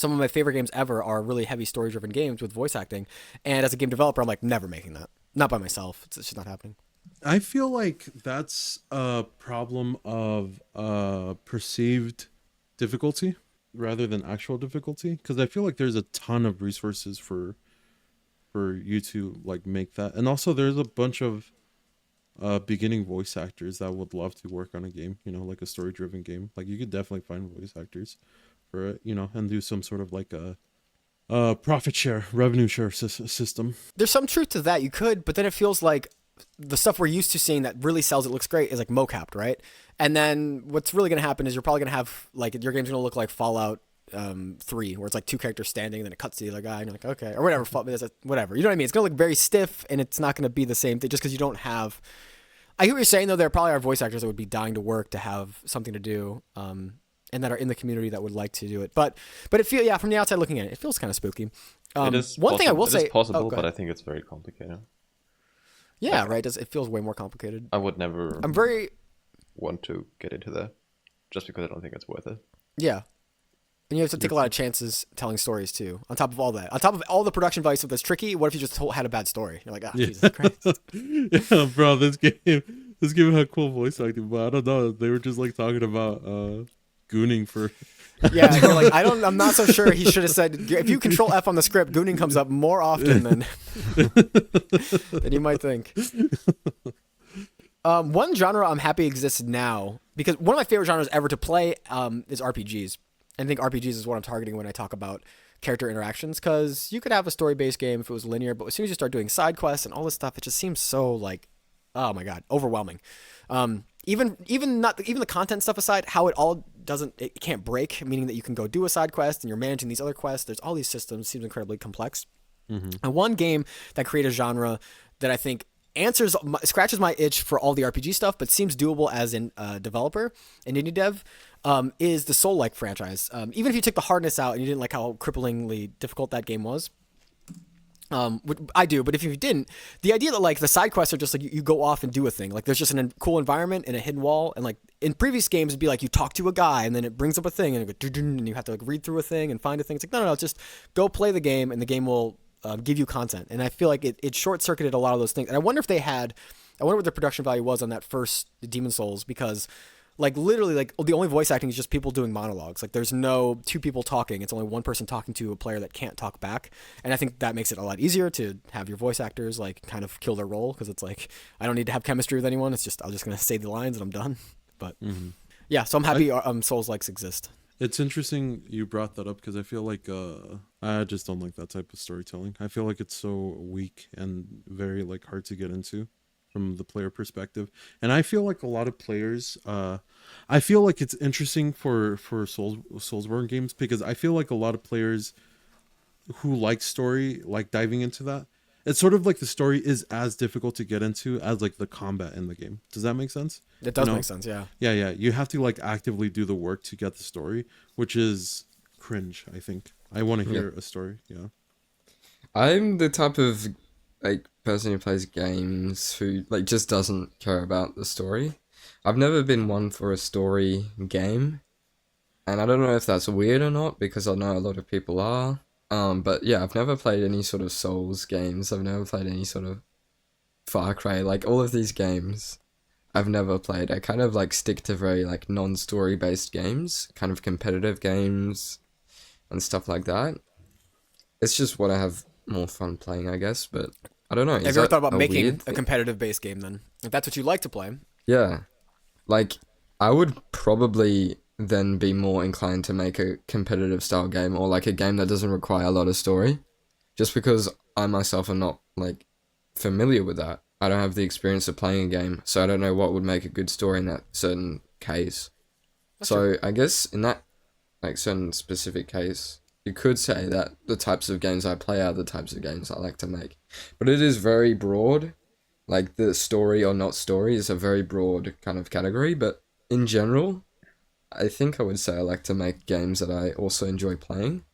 of my favorite games ever are really heavy story-driven games with voice acting. And as a game developer, I'm like, never making that. Not by myself. It's just not happening. I feel like that's a problem of perceived difficulty rather than actual difficulty. Because I feel like there's a ton of resources for you to like make that. And also there's a bunch of beginning voice actors that would love to work on a game, you know, like a story driven game. Like you could definitely find voice actors for it, you know, and do some sort of like a profit share, revenue share system. There's some truth to that. You could, but then it feels like the stuff we're used to seeing that really sells, it looks great, is like mocapped, right? And then what's really going to happen is you're probably going to have like your game's going to look like Fallout 3, where it's like two characters standing and then it cuts to the other guy and you're like, okay, or whatever, whatever. You know what I mean? It's going to look very stiff and it's not going to be the same thing just because you don't have. I hear what you're saying though. There probably are voice actors that would be dying to work to have something to do, and that are in the community that would like to do it. But it feels, yeah, from the outside looking at it, it feels kind of spooky. It is one thing I will say, it is possible, go but ahead. I think it's very complicated. Yeah, right. It feels way more complicated. I would never I'm very want to get into that, just because I don't think it's worth it. yeah. And you have to take a lot of chances telling stories too. On top of all that, on top of all the production value stuff that's tricky, what if you just had a bad story? You're like, Jesus Christ. Yeah, bro, this game had cool voice acting, but I don't know. They were just like talking about gooning for. Yeah, and you're like, I'm not so sure. He should have said, if you control F on the script, gooning comes up more often than you might think. One genre I'm happy exists now, because one of my favorite genres ever to play is RPGs. I think RPGs is what I'm targeting when I talk about character interactions, because you could have a story-based game if it was linear, but as soon as you start doing side quests and all this stuff, it just seems so like, oh my god, overwhelming. Even the content stuff aside, how it can't break, meaning that you can go do a side quest and you're managing these other quests. There's all these systems, seems incredibly complex. Mm-hmm. And one game that created a genre that I think scratches my itch for all the RPG stuff, but seems doable as a developer, an indie dev, is the Soul-like franchise. Even if you took the hardness out and you didn't like how cripplingly difficult that game was, I do, but if you didn't, the idea that like the side quests are just like you go off and do a thing, like there's just a cool environment and a hidden wall, and like in previous games it'd be like you talk to a guy and then it brings up a thing and, and you have to like read through a thing and find a thing. It's like no, just go play the game and the game will give you content. And I feel like it short-circuited a lot of those things. And I wonder what the production value was on that first Demon Souls, because like literally like the only voice acting is just people doing monologues. Like there's no two people talking. It's only one person talking to a player that can't talk back. And I think that makes it a lot easier to have your voice actors like kind of kill their role, because it's like I don't need to have chemistry with anyone. It's just I'm just gonna say the lines and I'm done. But yeah, so I'm happy Souls likes exist. It's interesting you brought that up, because I feel like I just don't like that type of storytelling. I feel like it's so weak and very like hard to get into from the player perspective. And I feel like a lot of players, I feel like it's interesting for Soulsborne games, because I feel like a lot of players who like story, like diving into that. It's sort of like the story is as difficult to get into as like the combat in the game. Does that make sense? It does make sense, yeah. Yeah. You have to like actively do the work to get the story, which is cringe, I think. I want to hear a story, yeah. I'm the type of like person who plays games who like just doesn't care about the story. I've never been one for a story game, and I don't know if that's weird or not, because I know a lot of people are. But yeah, I've never played any sort of Souls games. I've never played any sort of Far Cry. Like all of these games, I've never played. I kind of like stick to very like non-story based games, kind of competitive games and stuff like that. It's just what I have more fun playing, I guess. But I don't know. Have you ever thought about making a competitive based game then? If that's what you like to play. Yeah. Like I would probably then be more inclined to make a competitive style game, or like a game that doesn't require a lot of story, just because I myself am not like familiar with that. I don't have the experience of playing a game, so I don't know what would make a good story in that certain case. That's true. I guess in that like certain specific case, you could say that the types of games I play are the types of games I like to make. But it is very broad. Like the story or not story is a very broad kind of category, but in general, I think I would say I like to make games that I also enjoy playing,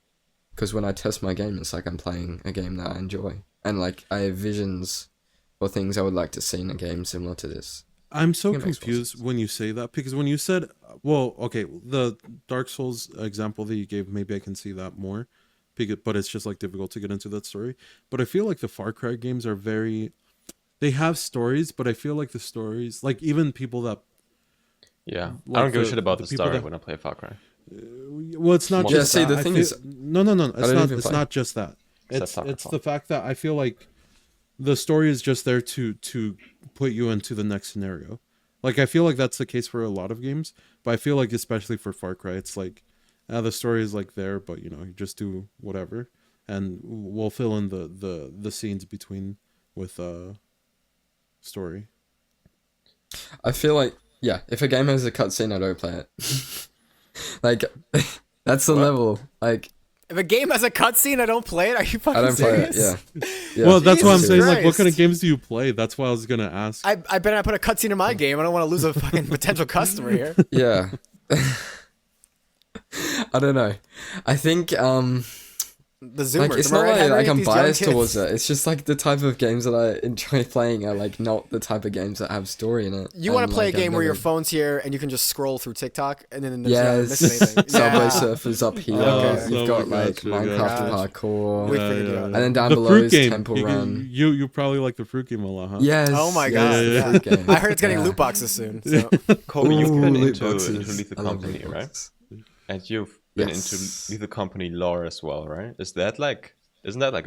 because when I test my game, it's like I'm playing a game that I enjoy, and like I have visions for things I would like to see in a game similar to this. I'm so confused when you say that, because when you said, well, okay, the Dark Souls example that you gave, maybe I can see that more, but it's just like difficult to get into that story. But I feel like the Far Cry games are they have stories, but I feel like the stories, like even people that Yeah, like I don't give a shit about the story that, when I play Far Cry. Well, it's not just see, that. the thing is, no. It's not just that. It's the fact that I feel like the story is just there to put you into the next scenario. Like I feel like that's the case for a lot of games, but I feel like especially for Far Cry, it's like the story is like there, but you know, you just do whatever, and we'll fill in the scenes between with story. I feel like, yeah, if a game has a cutscene, I don't play it. Like, that's the level. Like, If a game has a cutscene, I don't play it. Are you fucking I don't play it. serious? Yeah. Well, that's what I'm Jesus saying. Like, what kind of Christ. games do you play? That's what I was gonna ask. I better not put a cutscene in my game. I don't want to lose a fucking potential customer here. Yeah. I don't know. I think The Zoomers. like it's am I not right, Henry? like I'm These young biased kids. towards it. It's just like the type of games that I enjoy playing are like not the type of games that have story in it. You want And, to play like, a I've game where your never- phone's here and you can just scroll through TikTok and then there's not Yes, miss anything. Subway Yeah. Surfers up here. Okay. You've got Subway like Gotcha, Minecraft gotcha. Parkour. We figured it out. And then down the below fruit is game. Temple Run. You probably like the fruit game a lot, huh? Yes. Oh my yes, god. the Yeah. fruit game. I heard it's getting Yeah. loot boxes soon. So. Kobe, you've Ooh, been loot into boxes. Lethal I love Company, loot right? boxes. And you've been Yes. into Lethal Company lore as well, right? Isn't that like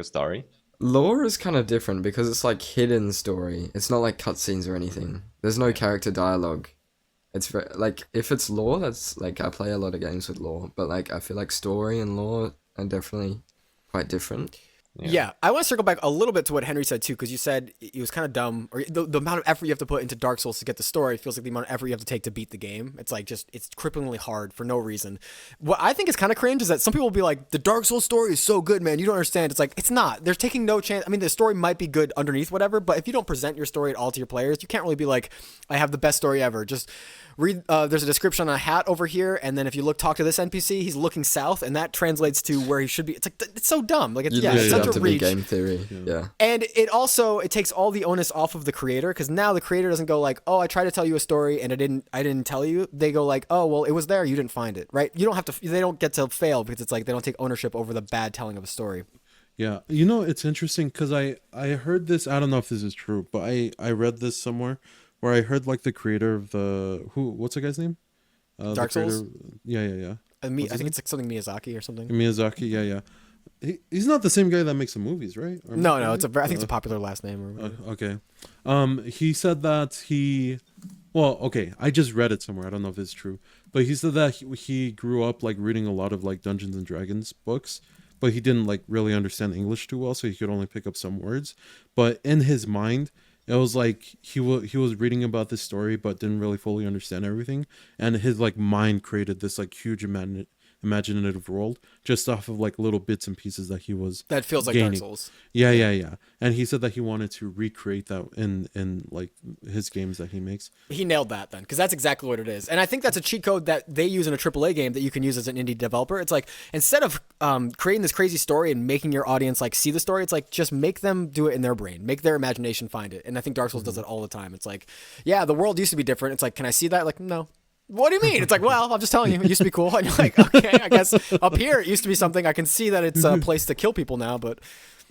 a story? Lore is kind of different because it's like hidden story. It's not like cutscenes or anything. There's no character dialogue. It's very, like if it's lore, that's like I play a lot of games with lore, but like I feel like story and lore are definitely quite different. Yeah, I want to circle back a little bit to what Henry said too, because you said it was kind of dumb, or the amount of effort you have to put into Dark Souls to get the story feels like the amount of effort you have to take to beat the game. It's like it's cripplingly hard for no reason. What I think is kind of cringe is that some people will be like, the Dark Souls story is so good, man, you don't understand. It's like, it's not. They're taking no chance. I mean, the story might be good underneath whatever, but if you don't present your story at all to your players, you can't really be like, I have the best story ever. Just read, there's a description on a hat over here, and then if you talk to this NPC, he's looking south, and that translates to where he should be. It's like, it's so dumb. Like, it's, You yeah, literally it's such have a to be reach. game theory. Yeah. And it takes all the onus off of the creator, because now the creator doesn't go like, oh, I tried to tell you a story and I didn't tell you. They go like, oh, well, it was there, you didn't find it, right? You don't have to. They don't get to fail because it's like they don't take ownership over the bad telling of a story. Yeah, you know, it's interesting because I heard this. I don't know if this is true, but I read this somewhere where I heard like the creator of what's the guy's name? Dark Souls? Yeah. I think it's like something Miyazaki or something. Miyazaki. Yeah. He's not the same guy that makes the movies, right? Or No, maybe? I think it's a popular last name. Or Okay. He said that well, okay, I just read it somewhere. I don't know if it's true, but he said that he grew up like reading a lot of like Dungeons and Dragons books, but he didn't like really understand English too well, so he could only pick up some words. But in his mind, it was like he was reading about this story, but didn't really fully understand everything, and his like mind created this like huge imaginative world just off of like little bits and pieces that he was that feels like gaining. Dark Souls. Yeah. And he said that he wanted to recreate that in like his games that he makes. He nailed that then, because that's exactly what it is. And I think that's a cheat code that they use in a AAA game that you can use as an indie developer. It's like, instead of creating this crazy story and making your audience like see the story, it's like, just make them do it in their brain, make their imagination find it. And I think Dark Souls does it all the time. It's like, yeah, the world used to be different. It's like, can I see that? Like, no. What do you mean? It's like, well, I'm just telling you, it used to be cool. And you're like, okay, I guess up here it used to be something. I can see that it's a place to kill people now, but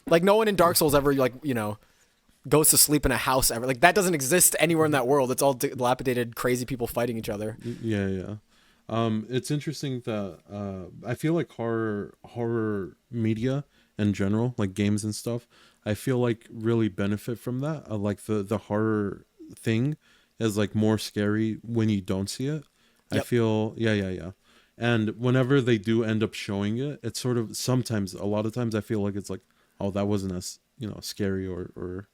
like no one in Dark Souls ever goes to sleep in a house ever. Like that doesn't exist anywhere in that world. It's all dilapidated, crazy people fighting each other. Yeah. It's interesting that I feel like horror media in general, like games and stuff, I feel like really benefit from that. Like the horror thing is like more scary when you don't see it. Yep. I feel yeah. And whenever they do end up showing it, it's sort of a lot of times I feel like it's like, oh, that wasn't as scary or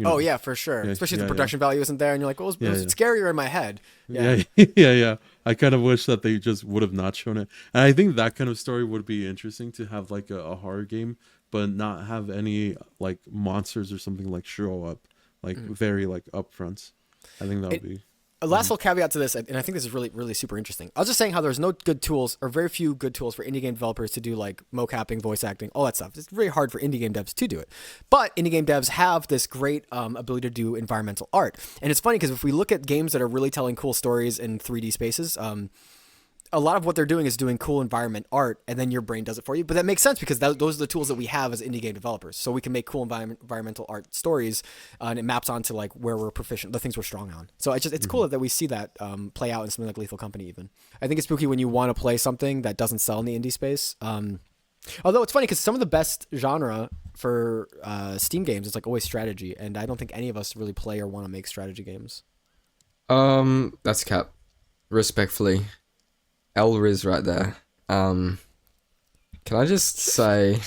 Oh yeah, for sure. Yeah, Especially if yeah, the production value isn't there, and you're like, well, it was Yeah. scarier in my head. Yeah. Yeah. I kind of wish that they just would have not shown it. And I think that kind of story would be interesting to have like a horror game, but not have any like monsters or something like show up like very like upfronts. I think that would be. A last little caveat to this, and I think this is really, really super interesting. I was just saying how there's no good tools, or very few good tools for indie game developers to do like mocapping, voice acting, all that stuff. It's very hard for indie game devs to do it. But indie game devs have this great ability to do environmental art. And it's funny because if we look at games that are really telling cool stories in 3D spaces, a lot of what they're doing is doing cool environment art, and then your brain does it for you. But that makes sense because those are the tools that we have as indie game developers. So we can make cool environmental art stories, and it maps onto like where we're proficient, the things we're strong on. So it's cool that we see that play out in something like Lethal Company even. I think it's spooky when you want to play something that doesn't sell in the indie space. Although it's funny because some of the best genre for Steam games, it's like always strategy, and I don't think any of us really play or want to make strategy games. That's cap. Respectfully, Elriz right there. Can I just say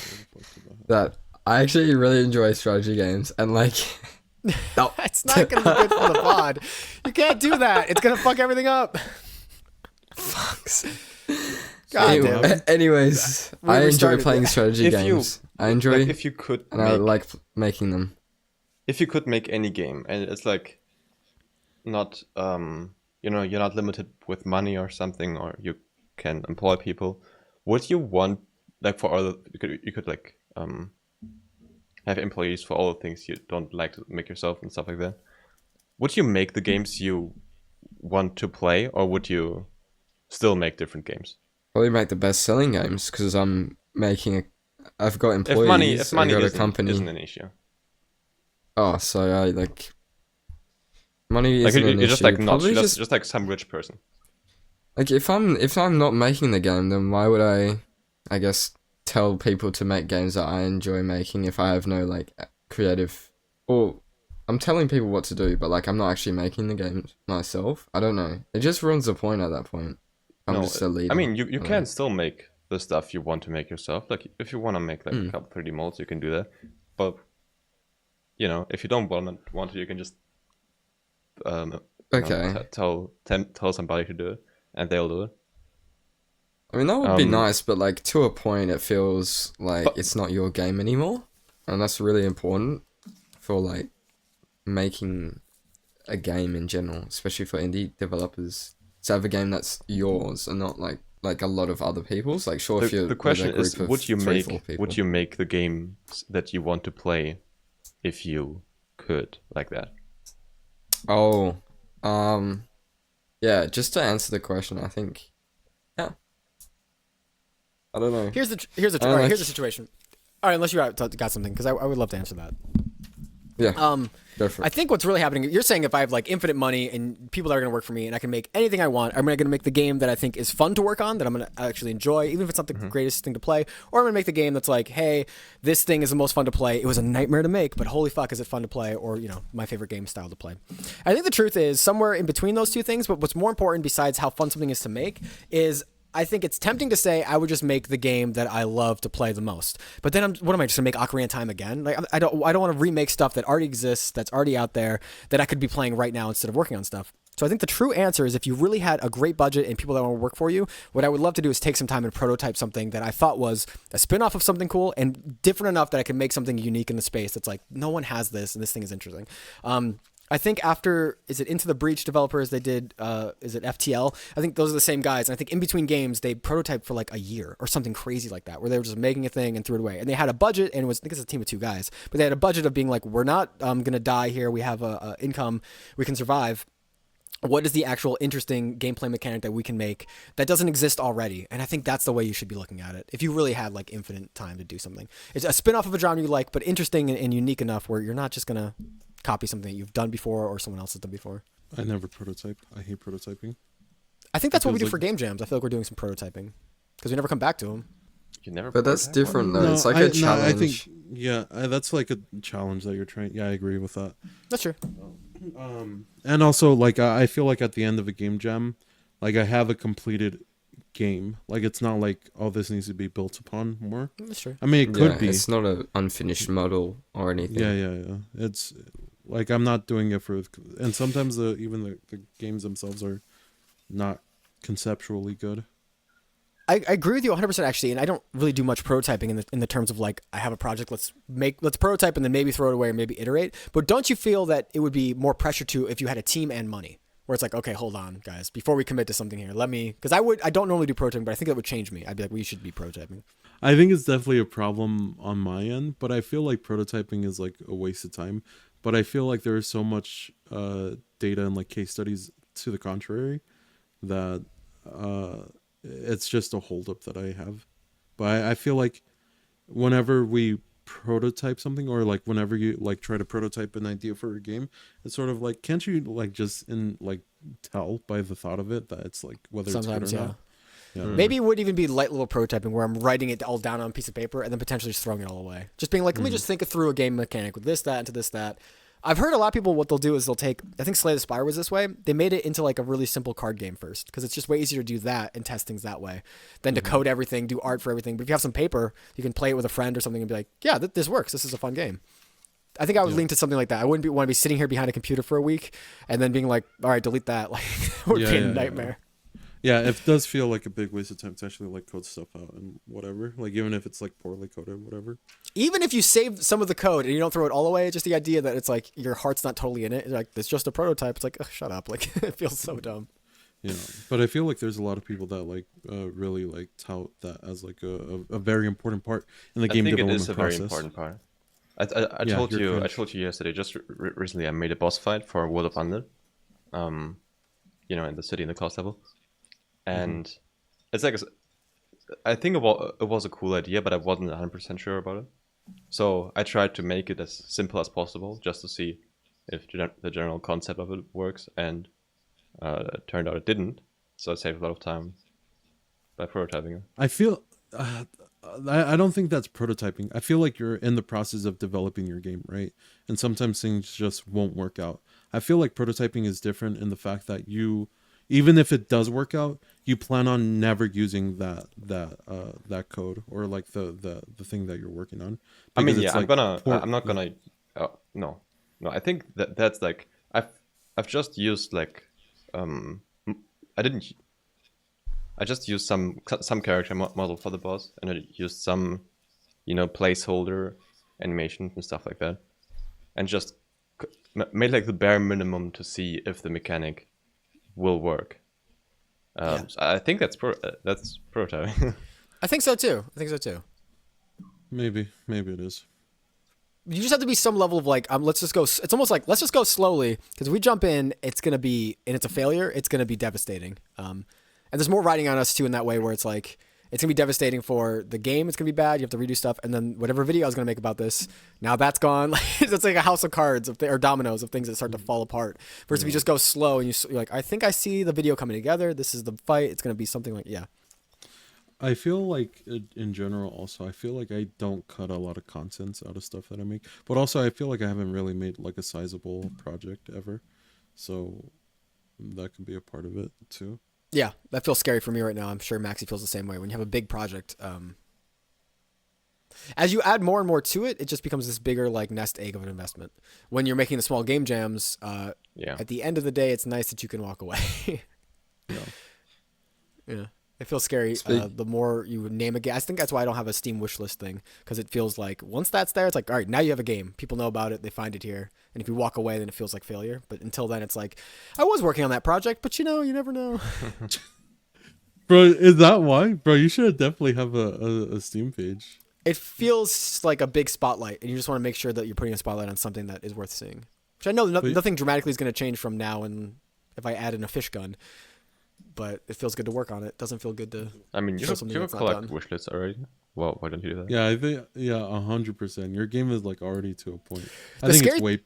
that I actually really enjoy strategy games, and like, no, It's not gonna be good for the pod. You can't do that. It's gonna fuck everything up. fucks. God damn it. Anyways, We I enjoy restarted. playing strategy If you- games. I enjoy, Like, if you could and I make, like making them. if you could make any game, and it's like not you're not limited with money or something, or you can employ people. Would you want, like, for other, you could like have employees for all the things you don't like to make yourself and stuff like that? Would you make the games you want to play, or would you still make different games? Probably make the best selling games because I'm making I've got If employees. money I've got a isn't, company. isn't an issue, Oh, so I like money like isn't an you're just issue. like not Probably just like some rich person. like if I'm not making the game, then why would I guess tell people to make games that I enjoy making if I have no like creative, or I'm telling people what to do, but like I'm not actually making the games myself. I don't know. It just ruins the point at that point. I'm No, just a leader. I mean, you I don't can know. still make the stuff you want to make yourself. Like, if you want to make like a couple 3D molds, you can do that. But if you don't want to, you can just Okay. tell somebody to do it, and they'll do it. I mean, that would be Um, nice, but like to a point, it feels like But- it's not your game anymore, and that's really important for like making a game in general, especially for indie developers. To have a game that's yours and not like a lot of other people's. Like, sure, if you're The question with a is, group of would you 3-4 make people. the games that you want to play if you could, like that? Oh, yeah. Just to answer the question, I think, yeah. I don't know. Here's the I all right, like- here's the situation. All right, unless you got something, because I would love to answer that. Yeah, go for it. I think what's really happening, you're saying if I have like infinite money and people that are going to work for me and I can make anything I want, I'm going to make the game that I think is fun to work on, that I'm going to actually enjoy, even if it's not the greatest thing to play, or I'm going to make the game that's like, hey, this thing is the most fun to play. It was a nightmare to make, but holy fuck, is it fun to play, or, my favorite game style to play. I think the truth is somewhere in between those two things, but what's more important besides how fun something is to make is I think it's tempting to say I would just make the game that I love to play the most. But then what am I just gonna make Ocarina of Time again? Like I don't want to remake stuff that already exists, that's already out there, that I could be playing right now instead of working on stuff. So I think the true answer is if you really had a great budget and people that want to work for you, what I would love to do is take some time and prototype something that I thought was a spin-off of something cool and different enough that I can make something unique in the space that's like, no one has this and this thing is interesting. I think after, is it Into the Breach developers, they did, is it FTL? I think those are the same guys. And I think in between games, they prototyped for like a year or something crazy like that, where they were just making a thing and threw it away. And they had a budget, and it was, I think it's a team of 2 guys, but they had a budget of being like, we're not going to die here. We have a income. We can survive. What is the actual interesting gameplay mechanic that we can make that doesn't exist already? And I think that's the way you should be looking at it. If you really had like infinite time to do something, it's a spin-off of a genre you like, but interesting and unique enough where you're not just going to copy something that you've done before or someone else has done before. I never prototype. I hate prototyping. I think that's what we do Because, for like- game jams. I feel like we're doing some prototyping because we never come back to them. You never. But that's prototype? different though. It's like a challenge. I think, yeah, that's like a challenge that you're trying. Yeah, I agree with that. That's true. And also, like, I feel like at the end of a game jam, like, I have a completed game. Like, it's not like, oh, this needs to be built upon more. That's true. I mean, it could Yeah, be. It's not an unfinished model or anything. Yeah. It's like I'm not doing it for, and sometimes even the games themselves are not conceptually good. I agree with you 100% actually, and I don't really do much prototyping in the terms of like I have a project, let's prototype and then maybe throw it away or maybe iterate. But don't you feel that it would be more pressure to if you had a team and money, where it's like, okay, hold on, guys, before we commit to something here, because I don't normally do prototyping, but I think that would change me. I'd be like, we should be prototyping. I think it's definitely a problem on my end, but I feel like prototyping is like a waste of time. But I feel like there is so much data and like case studies to the contrary that it's just a holdup that I have. But I feel like whenever we prototype something, or like whenever you like try to prototype an idea for a game, it's sort of like, can't you like just tell by the thought of it that it's like whether Sometimes, it's good or yeah. not? Yeah. Maybe it would even be light little prototyping where I'm writing it all down on a piece of paper and then potentially just throwing it all away. Just being like, let me just think through a game mechanic with this, that, into this, that. I've heard a lot of people, what they'll do is they'll take, I think Slay the Spire was this way. They made it into like a really simple card game first because it's just way easier to do that and test things that way than to code everything, do art for everything. But if you have some paper, you can play it with a friend or something and be like, yeah, this works. This is a fun game. I think I would lean to something like that. I wouldn't want to be sitting here behind a computer for a week and then being like, all right, delete that. Like, it would be a nightmare. Yeah, it does feel like a big waste of time to actually like code stuff out and whatever. Like even if it's like poorly coded, whatever. Even if you save some of the code and you don't throw it all away, just the idea that it's like your heart's not totally in it. Like it's just a prototype. It's like, oh, shut up. Like it feels so dumb. Yeah, but I feel like there's a lot of people that like really like tout that as like a very important part in the game development process. I think it is a very important part. I told you yesterday. Just recently, I made a boss fight for World of Undead. In the city in the class level, and it's like I think it was a cool idea, but I wasn't 100% sure about it. So I tried to make it as simple as possible, just to see if the general concept of it works, and it turned out it didn't. So I saved a lot of time by prototyping it. I feel. I don't think that's prototyping. I feel like you're in the process of developing your game, right? And sometimes things just won't work out. I feel like prototyping is different in the fact that you, even if it does work out, you plan on never using that code or like the thing that you're working on. I mean, yeah, like I'm not gonna. No. I think that's like I've just used like I just used some character model for the boss, and I used some, placeholder animations and stuff like that, and just made like the bare minimum to see if the mechanic will work. So I think that's prototyping. I think so too. Maybe it is. You just have to be some level of like, let's just go. It's almost like let's just go slowly because if we jump in, it's gonna be and it's a failure. It's gonna be devastating. And there's more riding on us too in that way where it's like it's gonna be devastating for the game. It's gonna be bad. You have to redo stuff, and then whatever video I was gonna make about this, now that's gone. It's like a house of cards or dominoes of things that start to fall apart. Versus if you just go slow and you're like, I think I see the video coming together. This is the fight. It's gonna be something like I feel like in general also, I feel like I don't cut a lot of contents out of stuff that I make. But also I feel like I haven't really made like a sizable project ever. So that could be a part of it too. Yeah, that feels scary for me right now. I'm sure Maxie feels the same way. When you have a big project, as you add more and more to it, it just becomes this bigger like nest egg of an investment. When you're making the small game jams, at the end of the day, it's nice that you can walk away. Yeah. It feels scary. The more you name a game, I think that's why I don't have a Steam wishlist thing, because it feels like once that's there, it's like, all right, now you have a game. People know about it. They find it here. And if you walk away, then it feels like failure. But until then, it's like, I was working on that project, but you never know. Bro, is that why? Bro, you should definitely have a Steam page. It feels like a big spotlight, and you just want to make sure that you're putting a spotlight on something that is worth seeing. Which I know nothing dramatically is going to change from now and if I add in a fish gun. But it feels good to work on it. Doesn't feel good to. I mean, you have collect wish lists already. Well, why don't you do that? Yeah, I think 100%. Your game is like already to a point. I think it's way.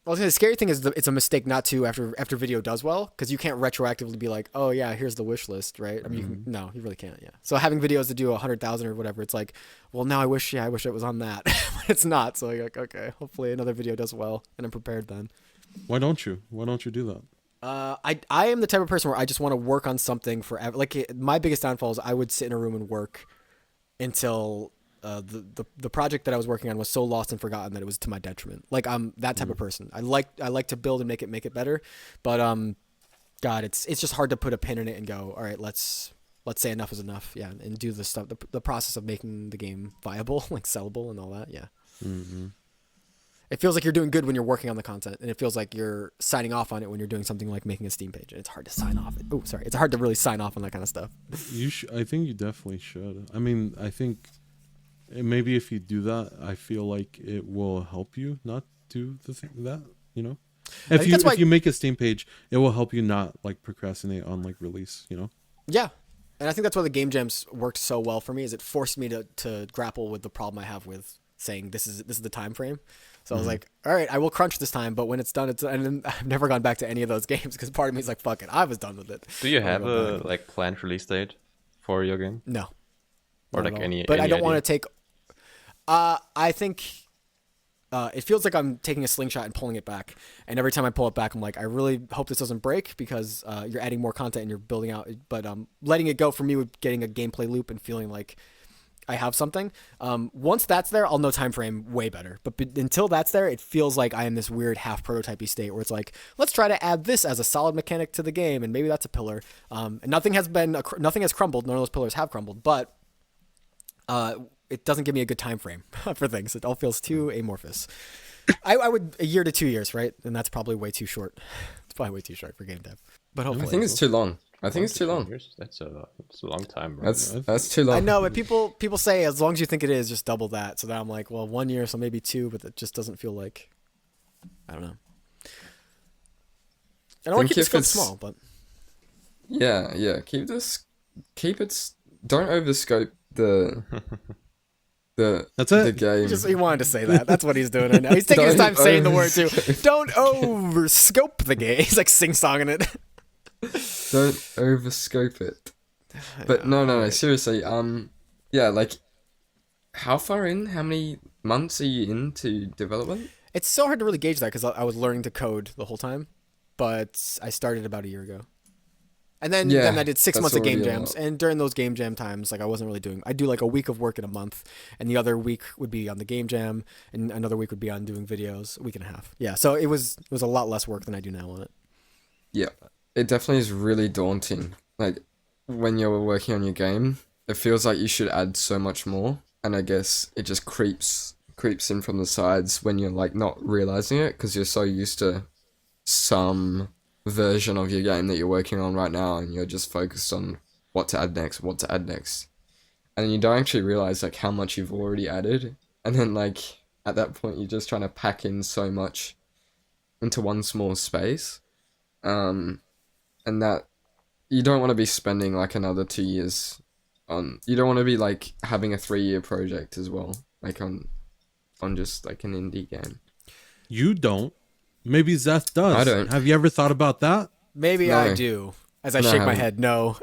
Well, the scary thing is it's a mistake not to after video does well, because you can't retroactively be like, oh yeah, here's the wish list, right? I mean, you really can't. Yeah. So having videos that do 100,000 or whatever, it's like, well, now I wish it was on that, but it's not. So you're like, okay, hopefully another video does well, and I'm prepared then. Why don't you do that? I am the type of person where I just want to work on something forever. Like my biggest downfall is I would sit in a room and work until the project that I was working on was so lost and forgotten that it was to my detriment. Like I'm that type of person. I like to build and make it better, but God, it's just hard to put a pin in it and go, all right, let's say enough is enough, yeah, and do the stuff, the process of making the game viable, like sellable and all that, yeah. Mm-hmm. It feels like you're doing good when you're working on the content, and it feels like you're signing off on it when you're doing something like making a Steam page, and it's hard to sign off. It's hard to really sign off on that kind of stuff. I think you definitely should. I mean, I think maybe if you do that, I feel like it will help you not do the thing that, If you make a Steam page, it will help you not like procrastinate on like release, Yeah. And I think that's why the game jams worked so well for me, is it forced me to grapple with the problem I have with saying this is the time frame. So I was like, all right, I will crunch this time, but when it's done, and then I've never gone back to any of those games because part of me is like, fuck it, I was done with it. Do you have a like planned release date for your game? No. Or Not like at all. any But I don't idea? want to take. I think it feels like I'm taking a slingshot and pulling it back. And every time I pull it back, I'm like, I really hope this doesn't break because you're adding more content and you're building out. But letting it go for me with getting a gameplay loop and feeling like I have something. Once that's there, I'll know time frame way better. But until that's there, it feels like I am this weird half prototypey state where it's like, let's try to add this as a solid mechanic to the game, and maybe that's a pillar. And nothing has crumbled. None of those pillars have crumbled, but it doesn't give me a good time frame for things. It all feels too amorphous. I would a year to 2 years, right? And that's probably way too short. It's probably way too short for game dev. But I hopefully, think it's too long. I think it's too 2 long. years? That's a long time, bro. That's too long. I know, but people say as long as you think it is, just double that. So that I'm like, well, 1 year, so maybe 2, but it just doesn't feel like. I don't know. I don't want to keep the scope small, but Yeah. Keep it. Don't overscope the That's it. the game. he wanted to say that. That's what he's doing right now. He's taking his time saying the word too. Don't overscope the game. He's like sing-songing it. Don't overscope it. But no, seriously. Yeah, like, how far in? How many months are you into development? It's so hard to really gauge that because I was learning to code the whole time, but I started about a year ago. And then I did 6 that's months of game already a jams, lot. and during those game jam times, like I wasn't really doing. I do like a week of work in a month, and the other week would be on the game jam, and another week would be on doing videos, a week and a half. Yeah, so it was a lot less work than I do now on it. Yeah, it definitely is really daunting. Like, when you're working on your game, it feels like you should add so much more, and I guess it just creeps in from the sides when you're like not realizing it because you're so used to some version of your game that you're working on right now, and you're just focused on what to add next, and you don't actually realize like how much you've already added, and then like at that point you're just trying to pack in so much into one small space, and that you don't want to be spending like another 2 years on. You don't want to be like having a 3-year project as well, like on just like an indie game. You don't. Maybe Zeth does. I don't. Have you ever thought about that? Maybe No. I do. As I No, I shake my haven't. head, no,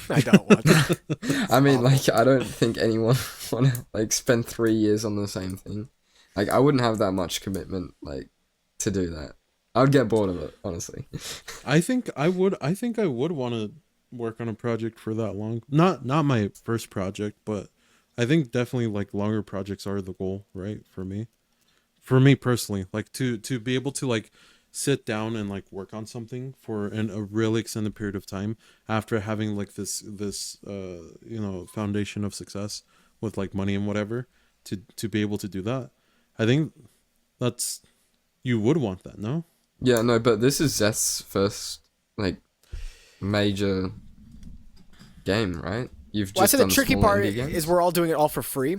I don't want that. I mean, like, I don't think anyone want to like spend 3 years on the same thing. Like, I wouldn't have that much commitment, like, to do that. I would get bored of it, honestly. I think I would want to work on a project for that long. Not my first project, but I think definitely like longer projects are the goal, right? For me personally, like to be able to like sit down and like work on something for a really extended period of time after having like this foundation of success with like money and whatever, to be able to do that. I think that's, you would want that, no? Yeah, no, but this is Zeth's first, like, major game, right? You've Well, I just say the done tricky small part indie games? is we're all doing it all for free.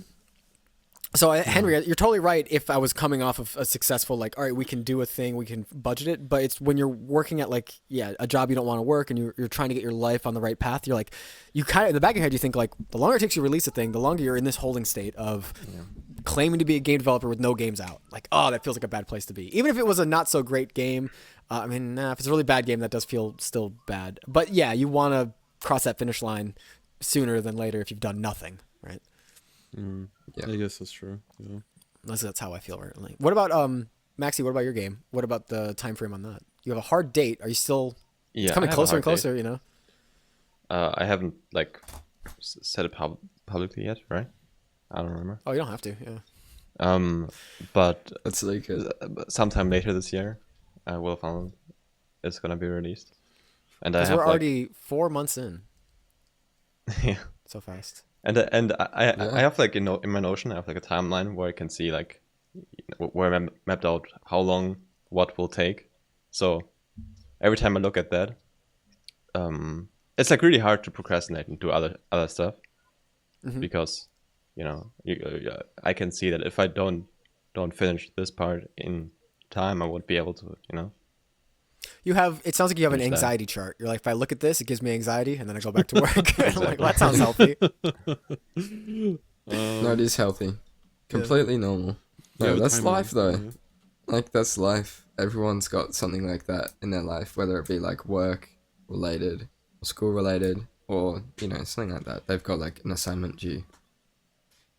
So Henry, you're totally right. If I was coming off of a successful, like, all right, we can do a thing, we can budget it. But it's when you're working at like, a job you don't want to work, and you're trying to get your life on the right path. You're like, you kind of in the back of your head, you think like, the longer it takes you to release a thing, the longer you're in this holding state of claiming to be a game developer with no games out. Like, oh, that feels like a bad place to be. Even if it was a not so great game, if it's a really bad game, that does feel still bad. But yeah, you want to cross that finish line sooner than later if you've done nothing, right? Yeah. I guess that's true. Yeah. That's how I feel currently. What about Maxi? What about your game? What about the time frame on that? You have a hard date. Are you still? Yeah, It's coming I have a closer and hard date. closer. You know. I haven't like said it publicly yet, right? I don't remember. Oh, you don't have to. Yeah. But That's really good. sometime later this year, Will of Honor is gonna be released, and I Because have we're like, already 4 months in. yeah. So fast. And I Yeah. have like in my Notion I have like a timeline where I can see like where I mapped out how long what will take. So every time I look at that, it's like really hard to procrastinate and do other stuff because I can see that if I don't finish this part in time, I won't be able to You have. It sounds like you have an Finish that. anxiety chart. You're like, if I look at this, it gives me anxiety, and then I go back to work. I'm like, well, that sounds healthy. No, it is healthy. Completely normal. You No, have a that's timeline, life, though. yeah. Like, that's life. Everyone's got something like that in their life, whether it be, like, work-related or school-related or something like that. They've got like an assignment due,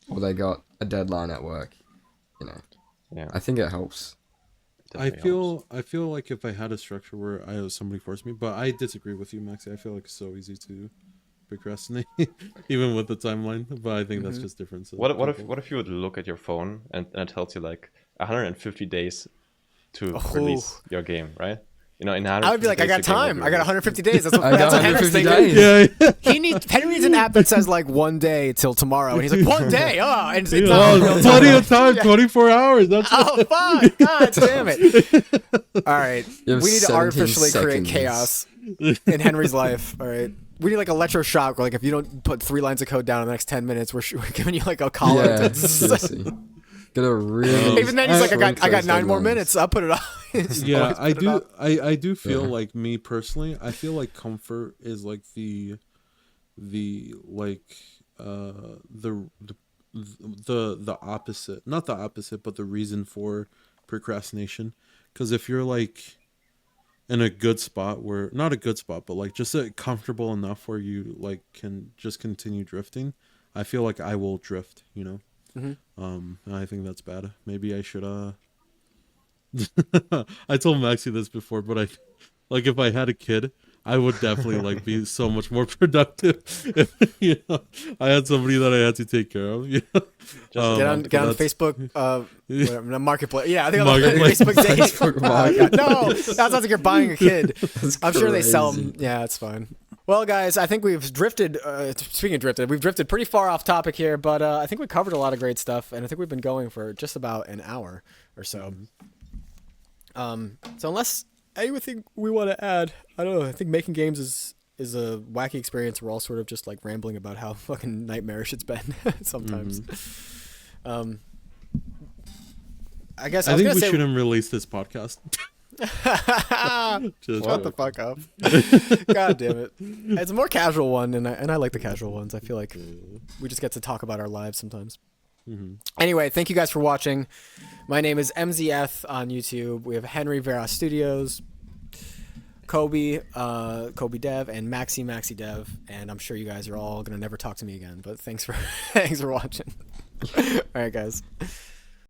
or they got a deadline at work. Yeah. I think it helps. I Definitely helps. feel like if I had a structure where somebody forced me, but I disagree with you, Maxi. I feel like it's so easy to procrastinate, even with the timeline. But I think that's just different. What if you would look at your phone and it tells you like 150 days to release your game, right? In I would be like, I got time. I got 150 days. That's what, I got that's what Henry's 150 thinking. days. Henry needs an app that says like 1 day till tomorrow, and he's like, 1 day. Oh, and it's not Oh, real time. plenty of time, 24 hours. That's Oh fuck! God damn it! All right, You have we need to 17 artificially create seconds. chaos in Henry's life. All right, we need like electroshock, where like if you don't put 3 lines of code down in the next 10 minutes, we're giving you like a collar. Yeah, seriously. Gotta really. Even then, he's like, I got 9 those more deadlines. minutes. I'll put it on. Yeah, I Put it on. do. I do feel like, me personally, I feel like comfort is like the opposite, not the opposite, but the reason for procrastination. Because if you're like in a good spot, where not a good spot, but like just comfortable enough where you like can just continue drifting, I feel like I will drift, and I think that's bad. Maybe I should I told Maxie this before, but like if I had a kid, I would definitely like be so much more productive if I had somebody that I had to take care of. Get on Facebook, whatever, Marketplace. Yeah, I think Marketplace. Facebook dating. Facebook God, no, that sounds like you're buying a kid. That's I'm sure they sell crazy. them. Yeah, it's fine. Well, guys, I think we've drifted. Speaking of drifted, we've drifted pretty far off topic here, but I think we covered a lot of great stuff, and I think we've been going for just about an hour or so. So unless anything we want to add, I don't know. I think making games is a wacky experience. We're all sort of just like rambling about how fucking nightmarish it's been sometimes. I guess I was think gonna we say, shouldn't release this podcast. Just shut the fuck up. God damn it. It's a more casual one, and I like the casual ones. I feel like we just get to talk about our lives sometimes. Anyway, thank you guys for watching. My name is MZF on YouTube. We have Henry Vera Studios, Kobe Dev, and Maxi Dev, and I'm sure you guys are all gonna never talk to me again. But thanks for watching. All right, guys.